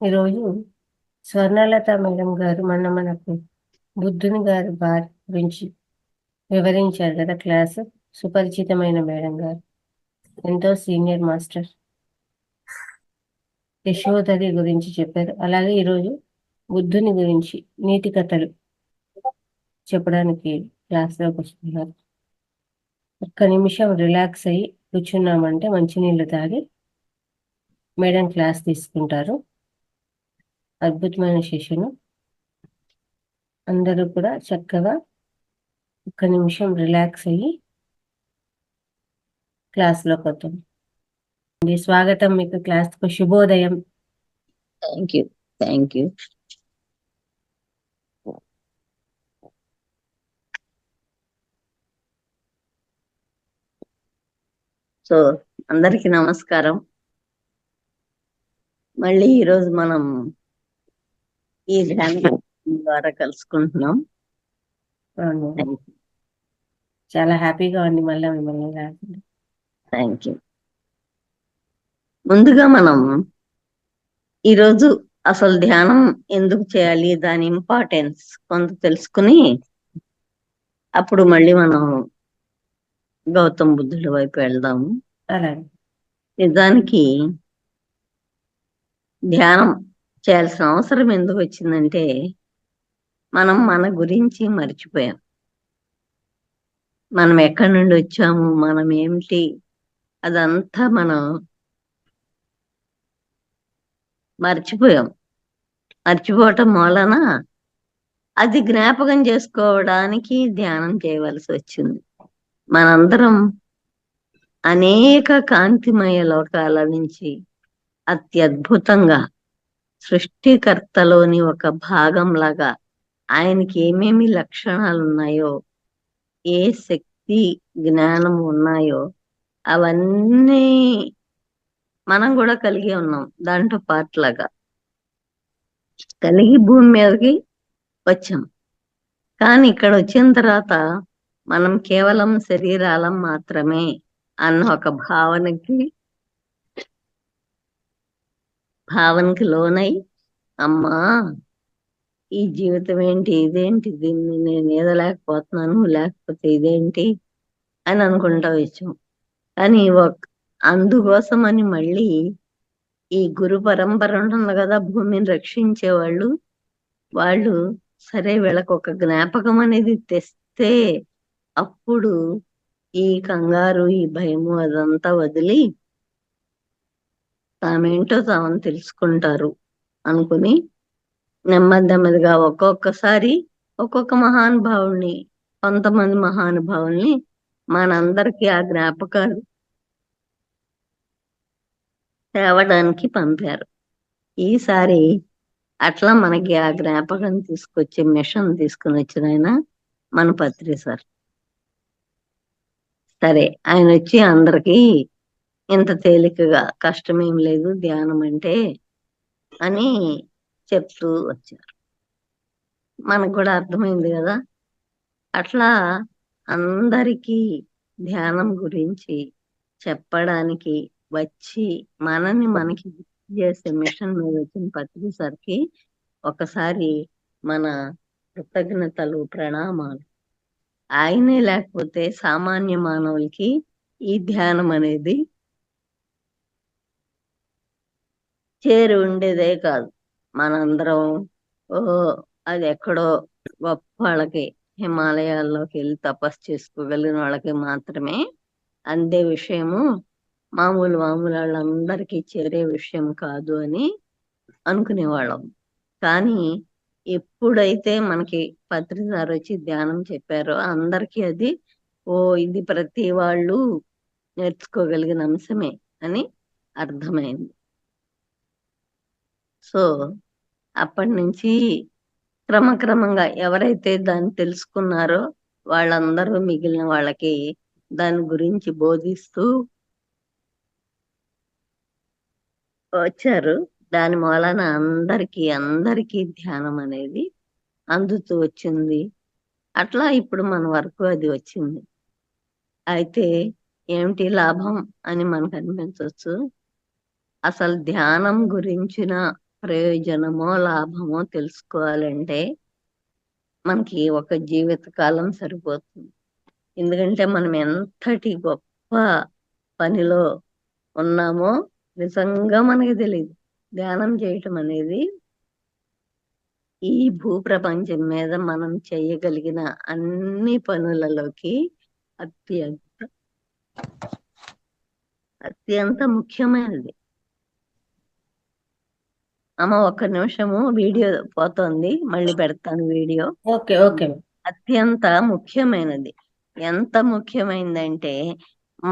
ఈరోజు స్వర్ణలత మేడం గారు మనకు బుద్ధుని గారి భార్య గురించి వివరించారు కదా క్లాసు. సుపరిచితమైన మేడం గారు, ఎంతో సీనియర్ మాస్టర్ యశోధరి గురించి చెప్పారు. అలాగే ఈరోజు బుద్ధుని గురించి నీతి కథలు చెప్పడానికి క్లాస్లోకి వస్తున్నారు. ఒక్క నిమిషం రిలాక్స్ అయ్యి కూర్చున్నామంటే మంచినీళ్ళు తాగి మేడం క్లాస్ తీసుకుంటారు. అద్భుతమైన సెషన్. అందరూ కూడా చక్కగా ఒక్క నిమిషం రిలాక్స్ అయ్యి క్లాస్లోకి వద్దాం. స్వాగతం మీకు క్లాస్కు. శుభోదయం. Thank you. Thank you. So అందరికీ నమస్కారం. మళ్ళీ ఈరోజు మనం ఈ ధ్యానం ద్వారా కలుసుకుంటున్నాం. చాలా హ్యాపీగా ఉంది మళ్ళీ మిమ్మల్ని. Thank you. ముందుగా మనం ఈరోజు అసలు ధ్యానం ఎందుకు చేయాలి, దాని ఇంపార్టెన్స్ కొంత తెలుసుకుని అప్పుడు మళ్ళీ మనం గౌతమ్ బుద్ధుడి వైపు వెళ్దాము. అలాగే నిజానికి ధ్యానం చేయాల్సిన అవసరం ఎందుకు వచ్చిందంటే మనం మన గురించి మర్చిపోయాం. మనం ఎక్కడి నుండి వచ్చాము, మనం ఏమిటి, అదంతా మనం మర్చిపోవటం మూలన అది జ్ఞాపకం చేసుకోవడానికి ధ్యానం చేయవలసి వచ్చింది. మనందరం అనేక కాంతిమయ లోకాల నుంచి అత్యద్భుతంగా సృష్టికర్తలోని ఒక భాగంలాగా ఆయనకి ఏమేమి లక్షణాలు ఉన్నాయో, ఏ శక్తి జ్ఞానం ఉన్నాయో అవన్నీ మనం కూడా కలిగి ఉన్నాం. దాంట్లో పాటలాగా కలిగి భూమి మీదకి వచ్చాం. కానీ ఇక్కడ వచ్చిన తర్వాత మనం కేవలం శరీరాలం మాత్రమే అన్న ఒక భావనకి లోనై, అమ్మా ఈ జీవితం ఏంటి, ఇదేంటి, దీన్ని నేను ఈదలేకపోతున్నాను, లేకపోతే ఇదేంటి అని అనుకుంటా వచ్చాం. కానీ అందుకోసమని మళ్ళీ ఈ గురు పరంపర ఉంటుంది కదా, భూమిని రక్షించేవాళ్ళు, వాళ్ళు సరే వీళ్ళకి ఒక జ్ఞాపకం అనేది తెస్తే అప్పుడు ఈ కంగారు, ఈ భయము అదంతా వదిలి తామేంటో తామని తెలుసుకుంటారు అనుకుని నెమ్మదిగా ఒక్కొక్కసారి ఒక్కొక్క మహానుభావుల్ని, కొంతమంది మహానుభావుల్ని మనందరికీ ఆ జ్ఞాపకాలు తేవడానికి పంపారు. ఈసారి అట్లా మనకి ఆ జ్ఞాపకం తీసుకొచ్చే మిషన్ తీసుకుని వచ్చిన ఆయన మన పత్రి సార్. సరే, ఆయన వచ్చి అందరికీ ఇంత తేలికగా కష్టమేం లేదు ధ్యానం అంటే అని చెప్తూ వచ్చారు. మనకు కూడా అర్థమైంది కదా. అట్లా అందరికీ ధ్యానం గురించి చెప్పడానికి వచ్చి మనకి చేసే మిషన్ మీద వచ్చిన పత్రి సార్కి ఒకసారి మన కృతజ్ఞతలు, ప్రణామాలు. ఆయనే లేకపోతే సామాన్య మానవులకి ఈ ధ్యానం అనేది చేరి ఉండేదే కాదు. మనందరం అది ఎక్కడో గొప్ప వాళ్ళకి, హిమాలయాల్లోకి వెళ్ళి తపస్సు చేసుకోగలిగిన వాళ్ళకి మాత్రమే అందే విషయము, మామూలు వాళ్ళందరికీ చేరే విషయం కాదు అని అనుకునేవాళ్ళం. కానీ ఎప్పుడైతే మనకి పత్రి సార్ వచ్చి ధ్యానం చెప్పారో అందరికీ అది ఇది ప్రతి వాళ్ళు నేర్చుకోగలిగిన అంశమే అని అర్థమైంది. సో అప్పటి నుంచి క్రమక్రమంగా ఎవరైతే దాన్ని తెలుసుకున్నారో వాళ్ళందరూ మిగిలిన వాళ్ళకి దాని గురించి బోధిస్తూ వచ్చారు. దాని మూలన అందరికీ ధ్యానం అనేది అందుతూ వచ్చింది. అట్లా ఇప్పుడు మన వరకు అది వచ్చింది. అయితే ఏమిటి లాభం అని మనకు అనిపించవచ్చు. అసలు ధ్యానం గురించిన ప్రయోజనమో లాభమో తెలుసుకోవాలంటే మనకి ఒక జీవిత కాలం సరిపోతుంది. ఎందుకంటే మనం ఎంతటి గొప్ప పనిలో ఉన్నామో నిజంగా మనకి తెలియదు. ధ్యానం చేయటం అనేది ఈ భూప్రపంచం మీద మనం చేయగలిగిన అన్ని పనులలోకి అత్యంత అత్యంత ముఖ్యమైనది. అమ్మ ఒక్క నిమిషము, వీడియో పోతోంది, మళ్ళీ పెడతాను వీడియో. ఓకే ఓకే అత్యంత ముఖ్యమైనది. ఎంత ముఖ్యమైనదంటే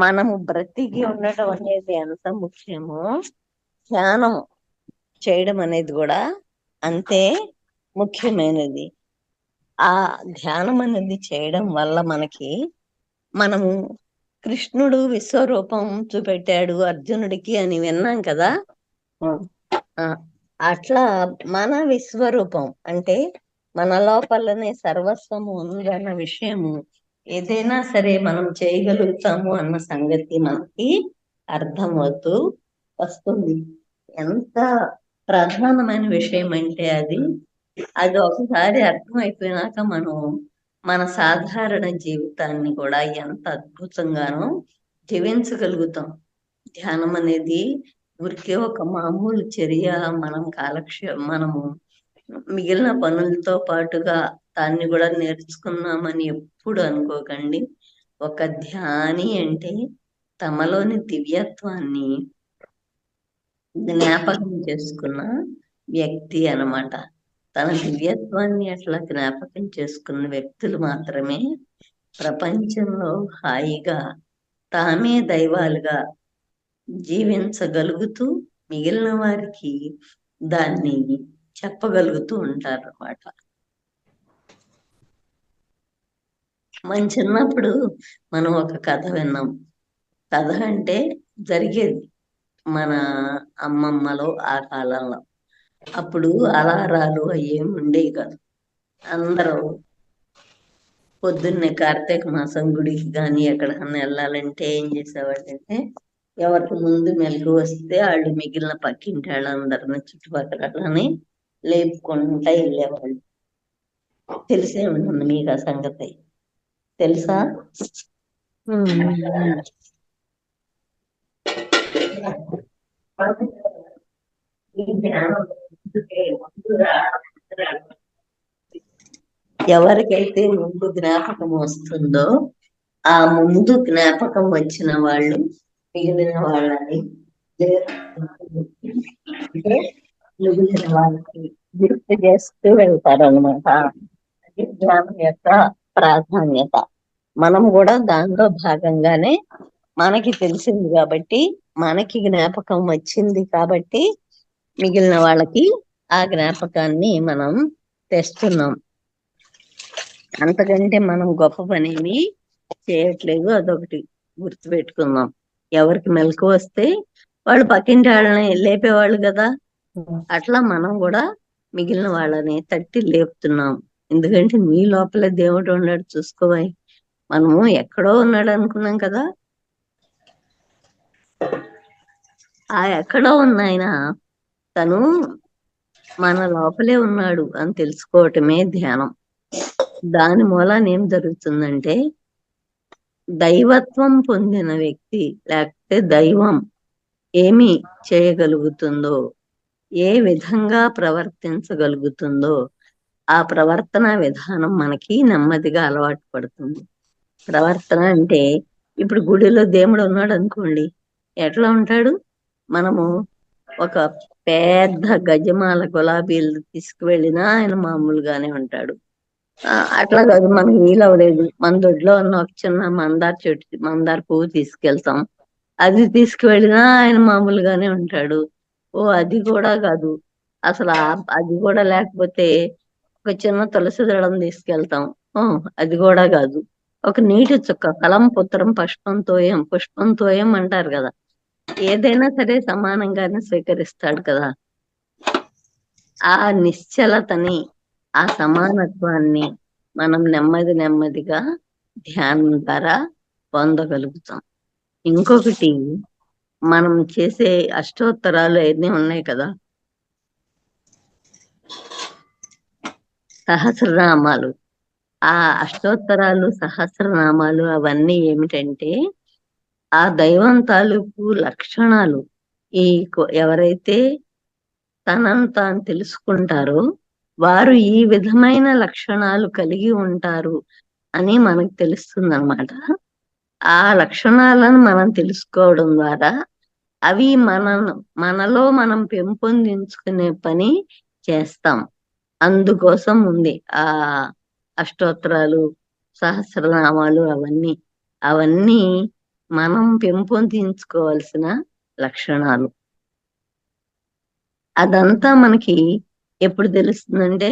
మనము బ్రతికి ఉండటం అనేది ఎంత ముఖ్యమో ధ్యానం చేయడం అనేది కూడా అంతే ముఖ్యమైనది. ఆ ధ్యానం అనేది చేయడం వల్ల మనము కృష్ణుడు విశ్వరూపం చూపెట్టాడు అర్జునుడికి అని విన్నాం కదా. ఆ, అట్లా మన విశ్వరూపం అంటే మన లోపలనే సర్వస్వము ఉందన్న విషయము ఏదైనా సరే మనం చేయగలుగుతాము అన్న సంగతి మనకి అర్థమవుతూ వస్తుంది. ఎంత ప్రధానమైన విషయం అంటే అది ఒకసారి అర్థమైపోయినాక మనం మన సాధారణ జీవితాన్ని కూడా ఎంత అద్భుతంగానో జీవించగలుగుతాం. ధ్యానం అనేది ఊరికే ఒక మామూలు చర్య. మనము మిగిలిన పనులతో పాటుగా దాన్ని కూడా నేర్చుకున్నామని ఎప్పుడు అనుకోకండి. ఒక ధ్యాని అంటే తమలోని దివ్యత్వాన్ని జ్ఞాపకం చేసుకున్న వ్యక్తి అన్నమాట. తన దివ్యత్వాన్ని అట్లా జ్ఞాపకం చేసుకున్న వ్యక్తులు మాత్రమే ప్రపంచంలో హాయిగా తామే దైవాలుగా జీవించగలుగుతూ మిగిలిన వారికి దాన్ని చెప్పగలుగుతూ ఉంటారు అన్నమాట. మన చిన్నప్పుడు మనం ఒక కథ విన్నాం. కథ అంటే జరిగేది మన అమ్మమ్మలో ఆ కాలంలో. అప్పుడు అలారాలు ఏమి ఉండేవి కాదు. అందరూ పొద్దున్నే కార్తీక మాసం గుడికి కానీ ఎక్కడికన్నా వెళ్ళాలంటే ఏం చేసేవాళ్ళంటే ఎవరికి ముందు మెలకు వస్తే వాళ్ళు మిగిలిన పక్కింటి వాళ్ళందరిని చుట్టుపక్కలని లేపుకుంటా వెళ్ళేవాళ్ళు. తెలిసే ఉంటుంది మీకు ఆ సంగతి, తెలుసా? ఎవరికైతే ముందు జ్ఞాపకం వస్తుందో ఆ ముందు జ్ఞాపకం వచ్చిన వాళ్ళు మిగిలిన వాళ్ళని మిగిలిన వాళ్ళకి గుర్తు చేస్తూ వెళ్తారు అనమాట. అది జ్ఞానం యొక్క ప్రాధాన్యత. మనం కూడా దానిలో భాగంగానే మనకి తెలిసింది కాబట్టి, మనకి జ్ఞాపకం వచ్చింది కాబట్టి మిగిలిన వాళ్ళకి ఆ జ్ఞాపకాన్ని మనం తెస్తున్నాం. అంతకంటే మనం గొప్ప పనేమి చేయట్లేదు. అదొకటి గుర్తుపెట్టుకుందాం. ఎవరికి మెలకు వస్తే వాళ్ళు పక్కింటి వాళ్ళని లేపేవాళ్ళు కదా, అట్లా మనం కూడా మిగిలిన వాళ్ళని తట్టి లేపుతున్నాం. ఎందుకంటే మీ లోపల దేవుడు ఉన్నాడు, చూసుకోవాలి. మనము ఎక్కడో ఉన్నాడు అనుకున్నాం కదా, ఆ ఎక్కడో ఉన్నాయన తను మన లోపలే ఉన్నాడు అని తెలుసుకోవటమే ధ్యానం. దాని మూలాన ఏం జరుగుతుందంటే దైవత్వం పొందిన వ్యక్తి లేకపోతే దైవం ఏమి చేయగలుగుతుందో, ఏ విధంగా ప్రవర్తించగలుగుతుందో ఆ ప్రవర్తన విధానం మనకి నెమ్మదిగా అలవాటు పడుతుంది. ప్రవర్తన అంటే ఇప్పుడు గుడిలో దేవుడు ఉన్నాడు అనుకోండి, ఎట్లా ఉంటాడు? మనము ఒక పెద్ద గజమాల గులాబీలు తీసుకువెళ్ళినా ఆయన మామూలుగానే ఉంటాడు. అట్లా కాదు, మనకి వీలవలేదు, మన దొడ్లో ఉన్న ఒక చిన్న మందార పువ్వు తీసుకెళ్తాం, అది తీసుకువెళ్ళినా ఆయన మామూలుగానే ఉంటాడు. ఓ అది కూడా కాదు, అసలు అది కూడా లేకపోతే ఒక చిన్న తులసి దళం తీసుకెళ్తాం, అది కూడా కాదు. ఒక నీటి చుక్క కలం పుత్రం పుష్పంతో ఏం అంటారు కదా, ఏదైనా సరే సమానంగానే స్వీకరిస్తాడు కదా. ఆ నిశ్చలతని, ఆ సమానత్వాన్ని మనం నెమ్మదిగా ధ్యానం ద్వారా పొందగలుగుతాం. ఇంకొకటి, మనం చేసే అష్టోత్తరాలు అన్నీ ఉన్నాయి కదా, సహస్రనామాలు. ఆ అష్టోత్తరాలు, సహస్రనామాలు అవన్నీ ఏమిటంటే ఆ దైవం తాలూకు లక్షణాలు. ఎవరైతే తనను తాను తెలుసుకుంటారో వారు ఈ విధమైన లక్షణాలు కలిగి ఉంటారు అని మనకు తెలుస్తుందన్నమాట. ఆ లక్షణాలను మనం తెలుసుకోవడం ద్వారా అవి మనలో మనం పెంపొందించుకునే పని చేస్తాం. అందుకోసం ఉంది ఆ అష్టోత్తరాలు, సహస్రనామాలు అవన్నీ మనం పెంపొందించుకోవాల్సిన లక్షణాలు. అదంతా మనకి ఎప్పుడు తెలుస్తుందంటే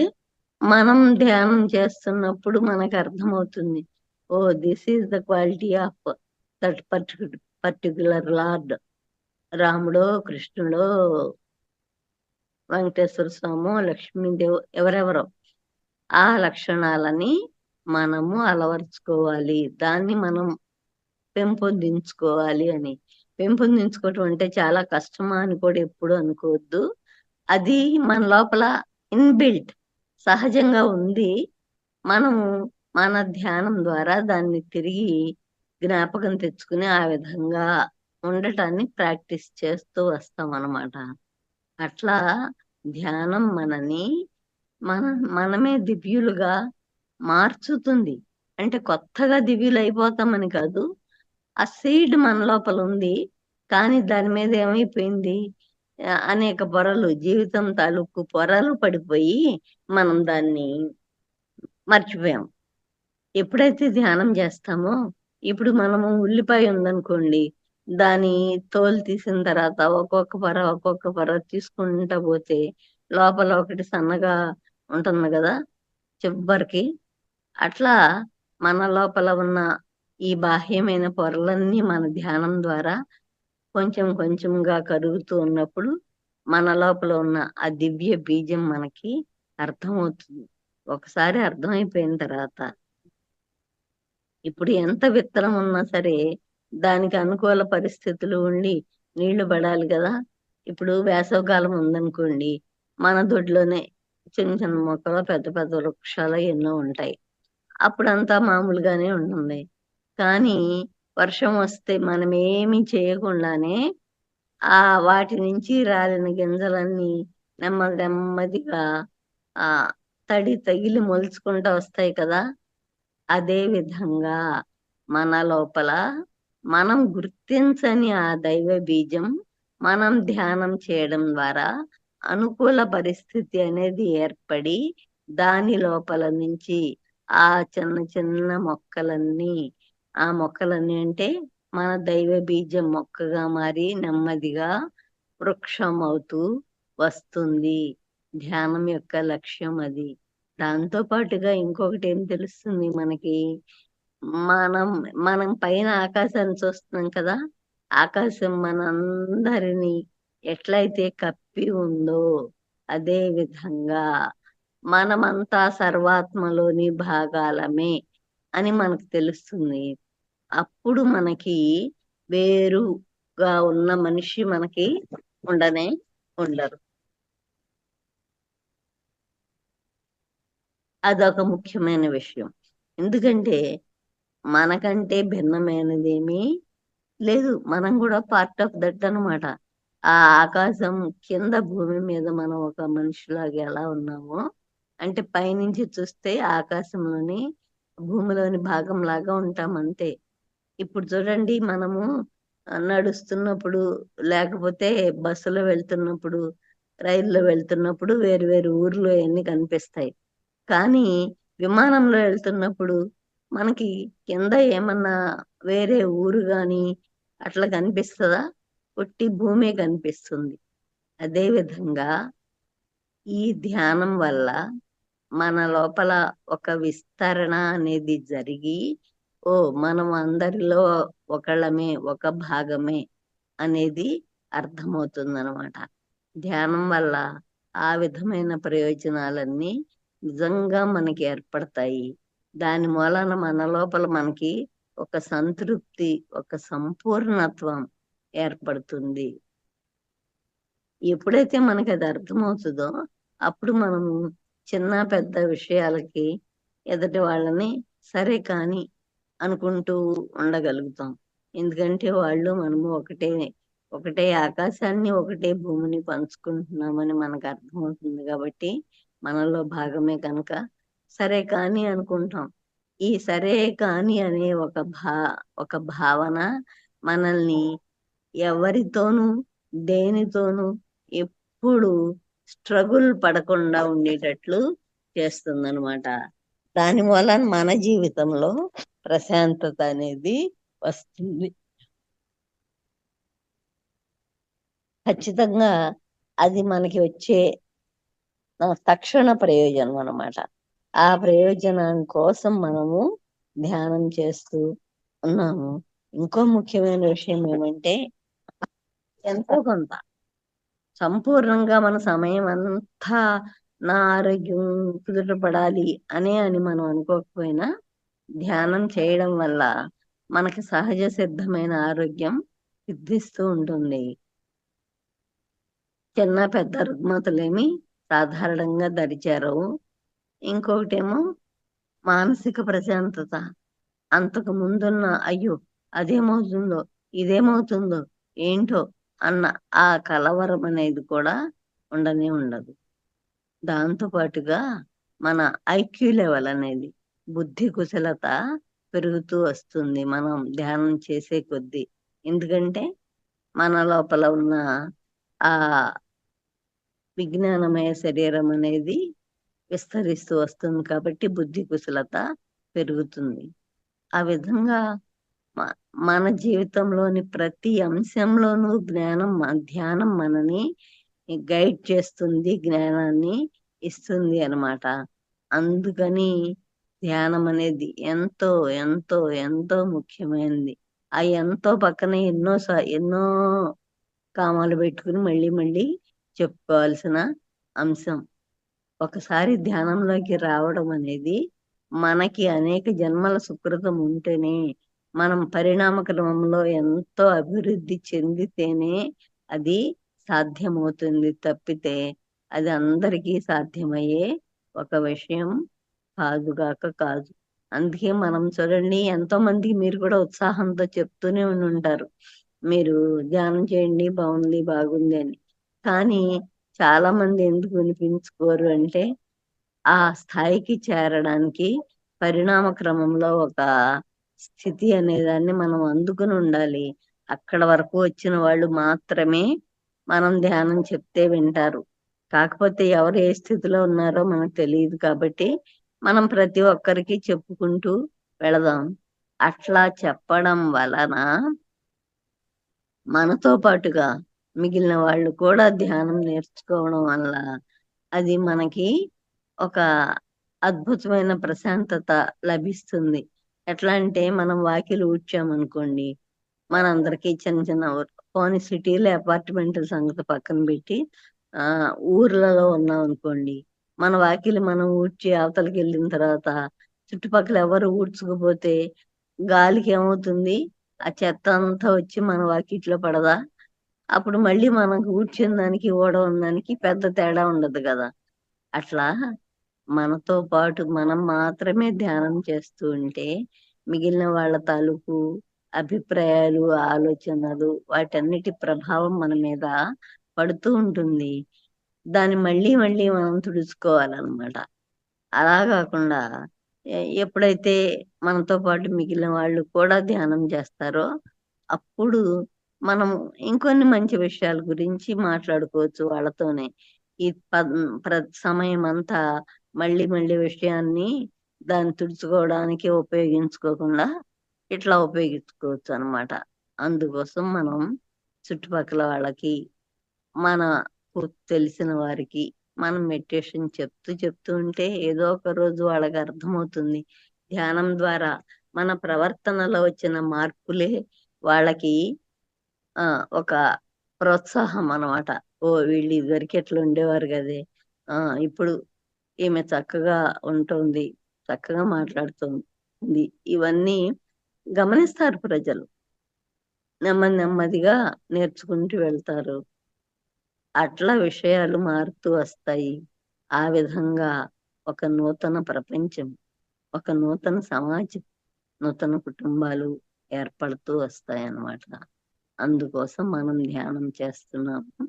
మనం ధ్యానం చేస్తున్నప్పుడు మనకు అర్థమవుతుంది. Oh, this is the quality of that particular lord. రాముడో, కృష్ణుడో, వెంకటేశ్వర స్వామో, లక్ష్మీదేవి, ఎవరెవరో ఆ లక్షణాలని మనము అలవర్చుకోవాలి. దాన్ని మనం పెంపొందించుకోవాలి అని. పెంపొందించుకోవటం అంటే చాలా కష్టమా అని కూడా ఎప్పుడు అనుకోవద్దు. అది మన లోపల ఇన్బిల్ట్, సహజంగా ఉంది. మనము మన ధ్యానం ద్వారా దాన్ని తిరిగి జ్ఞాపకం తెచ్చుకుని ఆ విధంగా ఉండటాన్ని ప్రాక్టీస్ చేస్తూ వస్తాం అన్నమాట. అట్లా ధ్యానం మనమే దివ్యులుగా మార్చుతుంది. అంటే కొత్తగా దివ్యులు అయిపోతామని కాదు. ఆ సీడ్ మన లోపల ఉంది, కానీ దాని మీద ఏమైపోయింది, అనేక పొరలు, జీవితం తాలూకు పొరలు పడిపోయి మనం దాన్ని మర్చిపోయాం. ఎప్పుడైతే ధ్యానం చేస్తామో, ఇప్పుడు మనము ఉల్లిపాయ ఉందనుకోండి, దాని తోలు తీసిన తర్వాత ఒక్కొక్క పొర తీసుకుంటా పోతే లోపల ఒకటి సన్నగా ఉంటుంది కదా చివరికి. అట్లా మన లోపల ఉన్న ఈ బాహ్యమైన పొరలన్నీ మన ధ్యానం ద్వారా కొంచెం కొంచెంగా కరుగుతూ ఉన్నప్పుడు మన లోపల ఉన్న ఆ దివ్య బీజం మనకి అర్థమవుతుంది. ఒకసారి అర్థమైపోయిన తర్వాత ఇప్పుడు ఎంత విత్తనం ఉన్నా సరే దానికి అనుకూల పరిస్థితులు ఉండి నీళ్లు పడాలి కదా. ఇప్పుడు వేసవకాలం ఉందనుకోండి, మన దొడ్లోనే చిన్న చిన్న మొక్కలు, పెద్ద పెద్ద వృక్షాలు ఎన్నో ఉంటాయి. అప్పుడంతా మామూలుగానే ఉంటుంది. కానీ వర్షం వస్తే మనం ఏమీ చేయకుండానే ఆ వాటి నుంచి రాలిన గింజలన్నీ నెమ్మది నెమ్మదిగా ఆ తడి తగిలి మొలుచుకుంటూ వస్తాయి కదా. అదే విధంగా మన లోపల మనం గుర్తించని ఆ దైవ బీజం మనం ధ్యానం చేయడం ద్వారా అనుకూల పరిస్థితి అనేది ఏర్పడి దాని లోపల నుంచి ఆ చిన్న చిన్న మొక్కలన్నీ అంటే మన దైవ బీజం మొక్కగా మారి నెమ్మదిగా వృక్షం అవుతూ వస్తుంది. ధ్యానం యొక్క లక్ష్యం అది. దాంతో పాటుగా ఇంకొకటి ఏం తెలుస్తుంది మనకి, మనం మనం పైన ఆకాశాన్ని చూస్తున్నాం కదా. ఆకాశం మనందరినీ ఎట్లయితే కప్పి ఉందో అదే విధంగా మనమంతా సర్వాత్మలోని భాగాలమే అని మనకు తెలుస్తుంది. అప్పుడు మనకి వేరుగా ఉన్న మనిషి మనకి ఉండరు. అదొక ముఖ్యమైన విషయం. ఎందుకంటే మనకంటే భిన్నమైనదేమీ లేదు. మనం కూడా పార్ట్ ఆఫ్ దట్ అనమాట. ఆ ఆకాశం కింద భూమి మీద మనం ఒక మనిషిలాగా ఎలా ఉన్నామో, అంటే పైనుంచి చూస్తే ఆకాశంలోని భూమిలోని భాగం లాగా ఉంటాం అంతే. ఇప్పుడు చూడండి, మనము నడుస్తున్నప్పుడు, లేకపోతే బస్సులో వెళ్తున్నప్పుడు, రైల్లో వెళ్తున్నప్పుడు వేరు వేరు ఊర్లు అన్ని కనిపిస్తాయి. కానీ విమానంలో వెళ్తున్నప్పుడు మనకి కింద ఏమన్నా వేరే ఊరు గాని అట్లా కనిపిస్తుందా? ఒట్టి భూమే కనిపిస్తుంది. అదే విధంగా ఈ ధ్యానం వల్ల మన లోపల ఒక విస్తరణ అనేది జరిగి, ఓ, మనం అందరిలో ఒకళ్ళమే, ఒక భాగమే అనేది అర్థమవుతుంది అనమాట. ధ్యానం వల్ల ఆ విధమైన ప్రయోజనాలన్నీ నిజంగా మనకి ఏర్పడతాయి. దాని మూలన మన లోపల మనకి ఒక సంతృప్తి, ఒక సంపూర్ణత్వం ఏర్పడుతుంది. ఎప్పుడైతే మనకి అది అర్థమవుతుందో అప్పుడు మనము చిన్న పెద్ద విషయాలకి ఎదుటి వాళ్ళని సరే కాని అనుకుంటూ ఉండగలుగుతాం. ఎందుకంటే వాళ్ళు మనము ఒకటే ఒకటే ఆకాశాన్ని ఒకటే భూమిని పంచుకుంటున్నామని మనకు అర్థమవుతుంది కాబట్టి మనలో భాగమే కనుక సరే కాని అనుకుంటాం. ఈ సరే కాని అనే ఒక భావన మనల్ని ఎవరితోనూ దేనితోనూ ఎప్పుడు స్ట్రగుల్ పడకుండా ఉండేటట్లు చేస్తుందన్నమాట. దాని వలన మన జీవితంలో ప్రశాంతత అనేది వస్తుంది. ఖచ్చితంగా అది మనకి వచ్చే తక్షణ ప్రయోజనం అన్నమాట. ఆ ప్రయోజనం కోసం మనము ధ్యానం చేస్తూ ఉన్నాము. ఇంకో ముఖ్యమైన విషయం ఏమంటే ఎంతో కొంత సంపూర్ణంగా మన సమయం అంతా నా ఆరోగ్యం కుదుటపడాలి అని మనం అనుకోకపోయినా ధ్యానం చేయడం వల్ల మనకి సహజ సిద్ధమైన ఆరోగ్యం సిద్ధిస్తూ ఉంటుంది. చిన్న పెద్ద రుగ్మతలేమి సాధారణంగా దరిచేరవు. ఇంకొకటేమో మానసిక ప్రశాంతత. అంతకు ముందున్న అయ్యో అదేమవుతుందో ఇదేమవుతుందో ఏంటో అన్న ఆ కలవరం అనేది కూడా ఉండనే ఉండదు. దాంతో పాటుగా మన ఐక్యూ లెవెల్ అనేది బుద్ధి కుశలత పెరుగుతూ వస్తుంది మనం ధ్యానం చేసే కొద్దీ. ఎందుకంటే మన లోపల ఉన్న ఆ విజ్ఞానమయ శరీరం అనేది విస్తరిస్తూ వస్తుంది కాబట్టి బుద్ధి కుశలత పెరుగుతుంది. ఆ విధంగా మన జీవితంలోని ప్రతి అంశంలోనూ ధ్యానం మనని గైడ్ చేస్తుంది, జ్ఞానాన్ని ఇస్తుంది అన్నమాట. అందుకని ధ్యానం అనేది ఎంతో ఎంతో ఎంతో ముఖ్యమైనది. ఆ ఎంతో పక్కన ఎన్నో కామాలు పెట్టుకుని మళ్ళీ మళ్ళీ చెప్పుకోవాల్సిన అంశం. ఒకసారి ధ్యానంలోకి రావడం అనేది మనకి అనేక జన్మల సుకృతం ఉంటేనే, మనం పరిణామ క్రమంలో ఎంతో అభివృద్ధి చెందితేనే అది సాధ్యమవుతుంది తప్పితే అది అందరికీ సాధ్యమయ్యే ఒక విషయం కాదు. అందుకే మనం చూడండి, ఎంతో మందికి మీరు కూడా ఉత్సాహంతో చెప్తూనే ఉంటారు, మీరు ధ్యానం చేయండి బాగుంది అని. కానీ చాలా మంది ఎందుకు వినిపించుకోరు అంటే ఆ స్థాయికి చేరడానికి పరిణామ క్రమంలో ఒక స్థితి అనేదాన్ని మనం అందుకుని ఉండాలి. అక్కడ వరకు వచ్చిన వాళ్ళు మాత్రమే మనం ధ్యానం చెప్తే వింటారు. కాకపోతే ఎవరు ఏ స్థితిలో ఉన్నారో మనకు తెలియదు కాబట్టి మనం ప్రతి ఒక్కరికి చెప్పుకుంటూ వెళదాం. అట్లా చెప్పడం వలన మనతో పాటుగా మిగిలిన వాళ్ళు కూడా ధ్యానం నేర్చుకోవడం వల్ల అది మనకి ఒక అద్భుతమైన ప్రశాంతత లభిస్తుంది. ఎట్లా అంటే మనం వాకిలి ఊడ్చామనుకోండి, మనందరికీ చిన్న చిన్న పోనీ సిటీలో అపార్ట్మెంట్ సంగతి పక్కన పెట్టి ఊర్లలో ఉన్నాం అనుకోండి, మన వాకిలి మనం ఊడ్చి అవతలకి వెళ్ళిన తర్వాత చుట్టుపక్కల ఎవరు ఊడ్చకపోతే గాలికి ఏమవుతుంది, ఆ చెత్త అంతా వచ్చి మన వాకిట్లో పడదా? అప్పుడు మళ్ళీ మనకు ఊడ్చిన దానికి ఊడవని దానికి పెద్ద తేడా ఉండదు కదా. అట్లా మనతో పాటు మనం మాత్రమే ధ్యానం చేస్తూ ఉంటే మిగిలిన వాళ్ళ తాలూకు అభిప్రాయాలు, ఆలోచనలు వాటన్నిటి ప్రభావం మన మీద పడుతూ ఉంటుంది. దాన్ని మళ్ళీ మళ్ళీ మనం తుడుచుకోవాలన్నమాట. అలా కాకుండా ఎప్పుడైతే మనతో పాటు మిగిలిన వాళ్ళు కూడా ధ్యానం చేస్తారో అప్పుడు మనం ఇంకొన్ని మంచి విషయాల గురించి మాట్లాడుకోవచ్చు వాళ్ళతోనే. ఈ సమయం అంతా మళ్ళీ మళ్ళీ విషయాన్ని దాన్ని తుడుచుకోవడానికి ఉపయోగించుకోకుండా ఇట్లా ఉపయోగించుకోవచ్చు అన్నమాట. అందుకోసం మనం చుట్టుపక్కల వాళ్ళకి, మనకు తెలిసిన వారికి మనం మెడిటేషన్ చెప్తూ ఉంటే ఏదో ఒక రోజు వాళ్ళకి అర్థమవుతుంది. ధ్యానం ద్వారా మన ప్రవర్తనలో వచ్చిన మార్పులే వాళ్ళకి ఒక ప్రోత్సాహం అన్నమాట. ఓ వీళ్ళు ఇదివరకు ఎట్లా ఉండేవారు కదే, ఇప్పుడు ఈమె చక్కగా ఉంటుంది, చక్కగా మాట్లాడుతుంది, ఇవన్నీ గమనిస్తారు ప్రజలు. నెమ్మదిగా నేర్చుకుంటూ వెళ్తారు. అట్లా విషయాలు మారుతూ వస్తాయి. ఆ విధంగా ఒక నూతన ప్రపంచం, ఒక నూతన సమాజం, నూతన కుటుంబాలు ఏర్పడుతూ వస్తాయన్నమాట. అందుకోసం మనం ధ్యానం చేస్తున్నాము.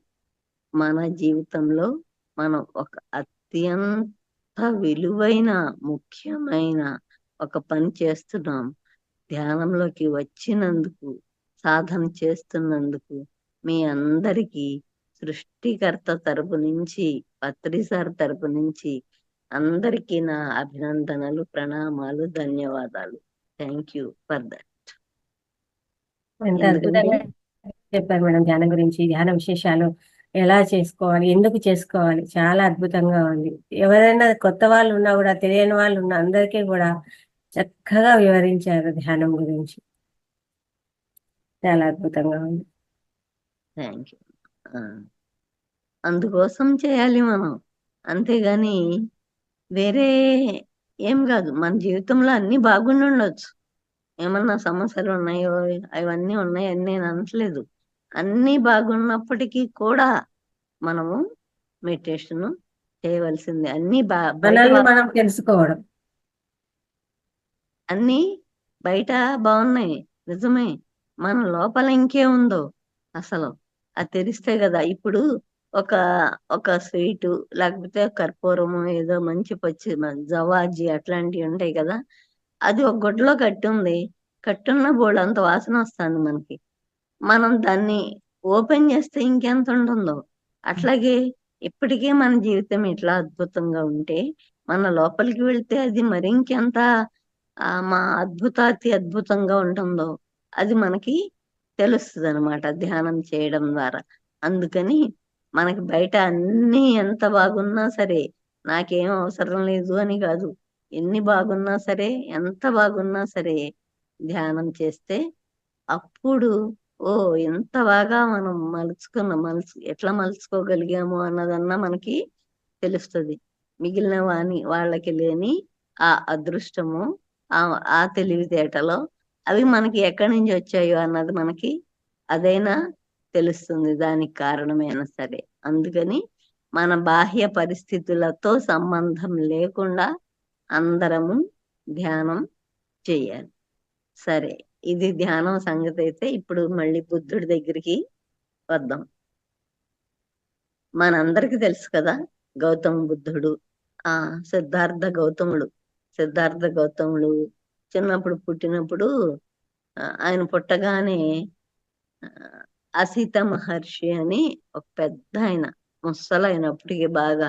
మన జీవితంలో మనం ఒక అత్యంత విలువైన, ముఖ్యమైన ఒక పని చేస్తున్నాం. ధ్యానంలోకి వచ్చినందుకు, సాధన చేస్తున్నందుకు మీ అందరికీ సృష్టికర్త తరపు నుంచి, పత్రి సార్ తరపు నుంచి అందరికీ నా అభినందనలు, ప్రణామాలు, ధన్యవాదాలు. Thank you for that. ఎంత ఎందుకంటే అద్భుతంగా చెప్పారు మేడం ధ్యానం గురించి, ధ్యాన విశేషాలు ఎలా చేసుకోవాలి, ఎందుకు చేసుకోవాలి, చాలా అద్భుతంగా ఉంది. ఎవరైనా కొత్త వాళ్ళు ఉన్నా కూడా, తెలియని వాళ్ళు ఉన్నా అందరికీ కూడా చక్కగా వివరించారు ధ్యానం గురించి. చాలా అద్భుతంగా ఉంది. Thank you. అందుకోసం చేయాలి మనం, అంతేగాని వేరే ఏం కాదు. మన జీవితంలో అన్ని బాగుండి ఉండొచ్చు, ఏమన్నా సమస్యలు ఉన్నాయో అవన్నీ ఉన్నాయని నేను అనట్లేదు. అన్ని బాగున్నప్పటికీ కూడా మనము మెడిటేషన్ చేయవలసింది. అన్ని బయట మనల్ని మనం తెలుసుకోవడం. అన్ని బయట బాగున్నాయి, నిజమే. మన లోపల ఇంకే ఉందో అసలు అది తెలిస్తే కదా. ఇప్పుడు ఒక ఒక స్వీటు, లేకపోతే కర్పూరము, ఏదో మంచి పచ్చి జవాజీ అట్లాంటివి ఉంటాయి కదా. అది ఒక గుడ్డలో కట్టి ఉంది, కట్టున్న బోర్డు అంత వాసన వస్తుంది మనకి. మనం దాన్ని ఓపెన్ చేస్తే ఇంకెంత ఉంటుందో. అట్లాగే ఇప్పటికే మన జీవితం ఇట్లా అద్భుతంగా ఉంటే, మన లోపలికి వెళ్తే అది మరి ఇంకెంత మా అద్భుతాతి అద్భుతంగా ఉంటుందో అది మనకి తెలుస్తుంది అనమాట ధ్యానం చేయడం ద్వారా. అందుకని మనకి బయట అన్ని ఎంత బాగున్నా సరే, నాకేం అవసరం లేదు అని కాదు. ఎన్ని బాగున్నా సరే, ఎంత బాగున్నా సరే, ధ్యానం చేస్తే అప్పుడు ఓ ఎంత బాగా మనం ఎట్లా మలుచుకోగలిగాము అన్నదన్నా మనకి తెలుస్తుంది. మిగిలిన వాళ్ళకి లేని ఆ అదృష్టము, ఆ ఆ తెలివితేటలో అవి మనకి ఎక్కడి నుంచి వచ్చాయో అన్నది మనకి అదైనా తెలుస్తుంది, దానికి కారణమైనా సరే. అందుకని మన బాహ్య పరిస్థితులతో సంబంధం లేకుండా అందరము ధ్యానం చెయ్యాలి. సరే, ఇది ధ్యానం సంగతి అయితే. ఇప్పుడు మళ్ళీ బుద్ధుడి దగ్గరికి వద్దాం. మనందరికి తెలుసు కదా, గౌతమ బుద్ధుడు, ఆ సిద్ధార్థ గౌతముడు చిన్నప్పుడు పుట్టినప్పుడు ఆయన పుట్టగానే ఆ, అసిత మహర్షి అని ఒక పెద్ద ఆయన, ముసలైనప్పటికీ బాగా,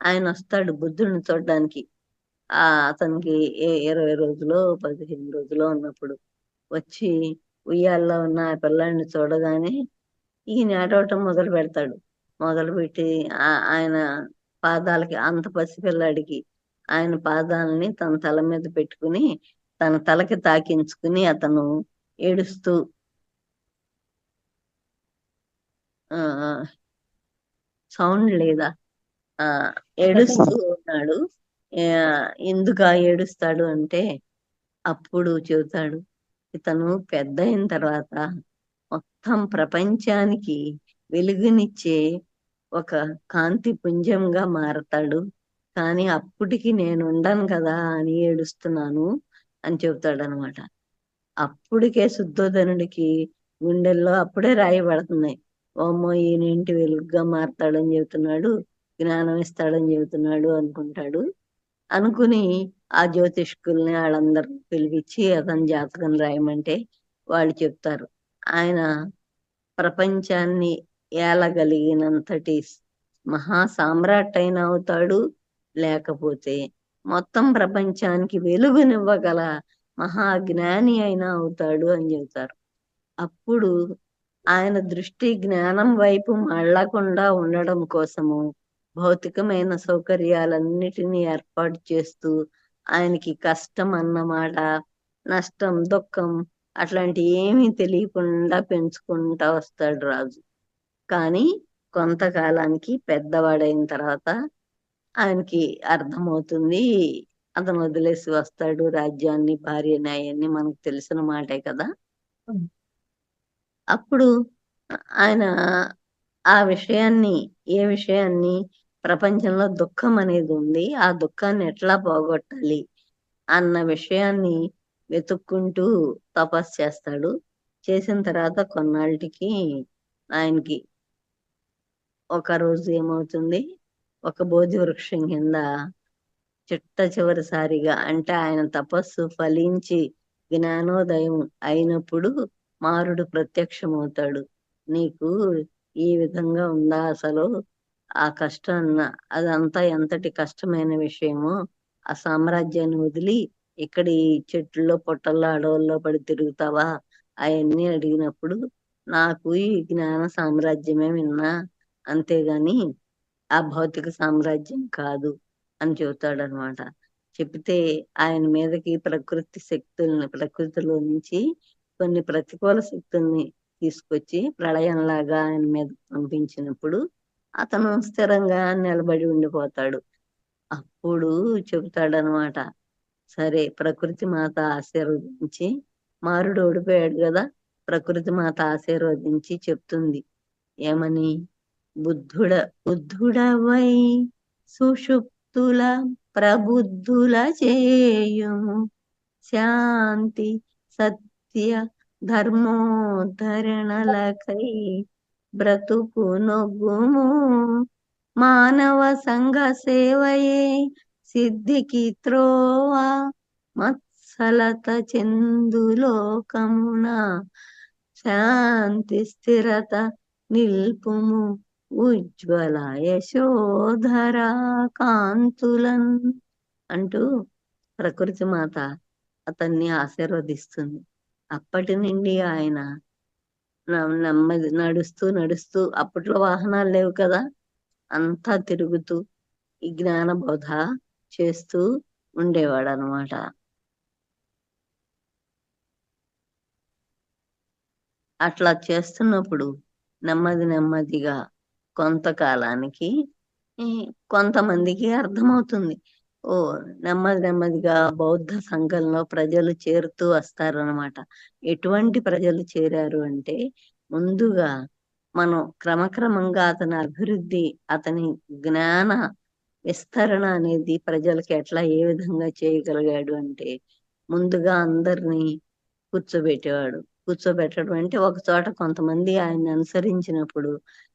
ఆయన వస్తాడు బుద్ధుడిని చూడడానికి. అతనికి 20 రోజులో 15 రోజులో ఉన్నప్పుడు వచ్చి ఉయ్యాల్లో ఉన్న ఆ పిల్లాడిని చూడగానే ఈయన ఏడవటం మొదలు పెడతాడు. మొదలుపెట్టి ఆయన పాదాలకి, అంత పసిపిల్లాడికి ఆయన పాదాలని తన తల మీద పెట్టుకుని తన తలకి తాకించుకుని అతను ఏడుస్తూ సౌండ్ లేదా ఆ ఏడుస్తూ ఉన్నాడు. ఎందుకు ఏడుస్తాడు అంటే అప్పుడు చెబుతాడు, ఇతను పెద్ద అయిన తర్వాత మొత్తం ప్రపంచానికి వెలుగునిచ్చే ఒక కాంతి పుంజంగా మారతాడు. కానీ అప్పటికి నేను ఉండను కదా అని ఏడుస్తున్నాను అని చెబుతాడు అనమాట. అప్పటికే శుద్ధోదనుడికి గుండెల్లో అప్పుడే రాయబడుతున్నాయి, ఓమ్మో ఈయనేంటి వెలుగుగా మారతాడని చెబుతున్నాడు, జ్ఞానం ఇస్తాడని చెబుతున్నాడు అనుకుంటాడు. అనుకుని ఆ జ్యోతిష్కుల్ని వాళ్ళందరిని పిలిపించి అతని జాతకం రాయమంటే వాళ్ళు చెప్తారు, ఆయన ప్రపంచాన్ని ఏలగలిగినంతటి మహా సామ్రాట్ అయిన అవుతాడు, లేకపోతే మొత్తం ప్రపంచానికి వెలుగునివ్వగల మహాజ్ఞాని అయినా అవుతాడు అని చెబుతారు. అప్పుడు ఆయన దృష్టి జ్ఞానం వైపు మళ్ళకుండా ఉండడం కోసము భౌతికమైన సౌకర్యాలన్నిటినీ ఏర్పాటు చేస్తూ, ఆయనకి కష్టం అన్నమాట, నష్టం, దుఃఖం అట్లాంటి ఏమీ తెలియకుండా పెంచుకుంటా వస్తాడు రాజు. కానీ కొంతకాలానికి పెద్దవాడైన తర్వాత ఆయనకి అర్థమవుతుంది, అతను వదిలేసి వస్తాడు రాజ్యాన్ని, భార్యని, అవన్నీ మనకు తెలిసిన మాటే కదా. అప్పుడు ఆయన ఆ విషయాన్ని, ఏ విషయాన్ని ప్రపంచంలో దుఃఖం అనేది ఉంది, ఆ దుఃఖాన్ని ఎట్లా పోగొట్టాలి అన్న విషయాన్ని వెతుక్కుంటూ తపస్సు చేస్తాడు. చేసిన తర్వాత కొన్నాళ్ళకి ఆయనకి ఒక రోజు ఏమవుతుంది, ఒక బోధి వృక్షం కింద చిట్ట చివరిసారిగా అంటే ఆయన తపస్సు ఫలించి జ్ఞానోదయం అయినప్పుడు మారుడు ప్రత్యక్షమవుతాడు. నీకు ఈ విధంగా ఉందా అసలు ఆ కష్టాన్న, అదంతా ఎంతటి కష్టమైన విషయమో, ఆ సామ్రాజ్యాన్ని వదిలి ఇక్కడ ఈ చెట్లలో పుట్టల్లో అడవుల్లో పడి తిరుగుతావా అవన్నీ అడిగినప్పుడు నాకు ఈ జ్ఞాన సామ్రాజ్యమే విన్నా, అంతేగాని ఆ భౌతిక సామ్రాజ్యం కాదు అని చెబుతాడనమాట. చెప్తే ఆయన మీదకి ప్రకృతి శక్తుల్ని, ప్రకృతిలో నుంచి కొన్ని ప్రతికూల శక్తుల్ని తీసుకొచ్చి ప్రళయంలాగా ఆయన మీద పంపించినప్పుడు అతను స్థిరంగా నిలబడి ఉండిపోతాడు. అప్పుడు చెబుతాడనమాట, సరే ప్రకృతి మాత ఆశీర్వదించి, మారుడు ఓడిపోయాడు కదా, ప్రకృతి మాత ఆశీర్వదించి చెప్తుంది ఏమని, బుద్ధుడవై సుషుప్తుల ప్రబుద్ధుల చేయుము, శాంతి సత్య ధర్మోద్ధరణలకై బ్రతుకు నొగ్గుము, మానవ సంఘ సేవయే సిద్ధికి త్రోవ, మత్సలత చెందులోకమున శాంతి స్థిరత నిల్పుము, ఉజ్వల యశోధర కాంతులన్ అంటూ ప్రకృతి మాత అతన్ని ఆశీర్వదిస్తుంది. అప్పటి నుండి ఆయన నెమ్మది నడుస్తూ నడుస్తూ, అప్పట్లో వాహనాలు లేవు కదా, అంతా తిరుగుతూ ఈ జ్ఞాన బోధ చేస్తూ ఉండేవాడు అనమాట. అట్లా చేస్తున్నప్పుడు నెమ్మది నెమ్మదిగా కొంతకాలానికి కొంతమందికి అర్థమవుతుంది. ఓ, నెమ్మది నెమ్మదిగా బౌద్ధ సంఘంలో ప్రజలు చేరుతూ వస్తారనమాట. ఎటువంటి ప్రజలు చేరారు అంటే, ముందుగా మనం క్రమక్రమంగా అతని అభివృద్ధి, అతని జ్ఞాన విస్తరణ అనేది ప్రజలకి ఎట్లా ఏ విధంగా చేయగలిగాడు అంటే, ముందుగా అందరినీ కూర్చోబెట్టేవాడు. కూర్చోబెట్టడం అంటే ఒక చోట కొంతమంది ఆయన్ని అనుసరించినప్పుడు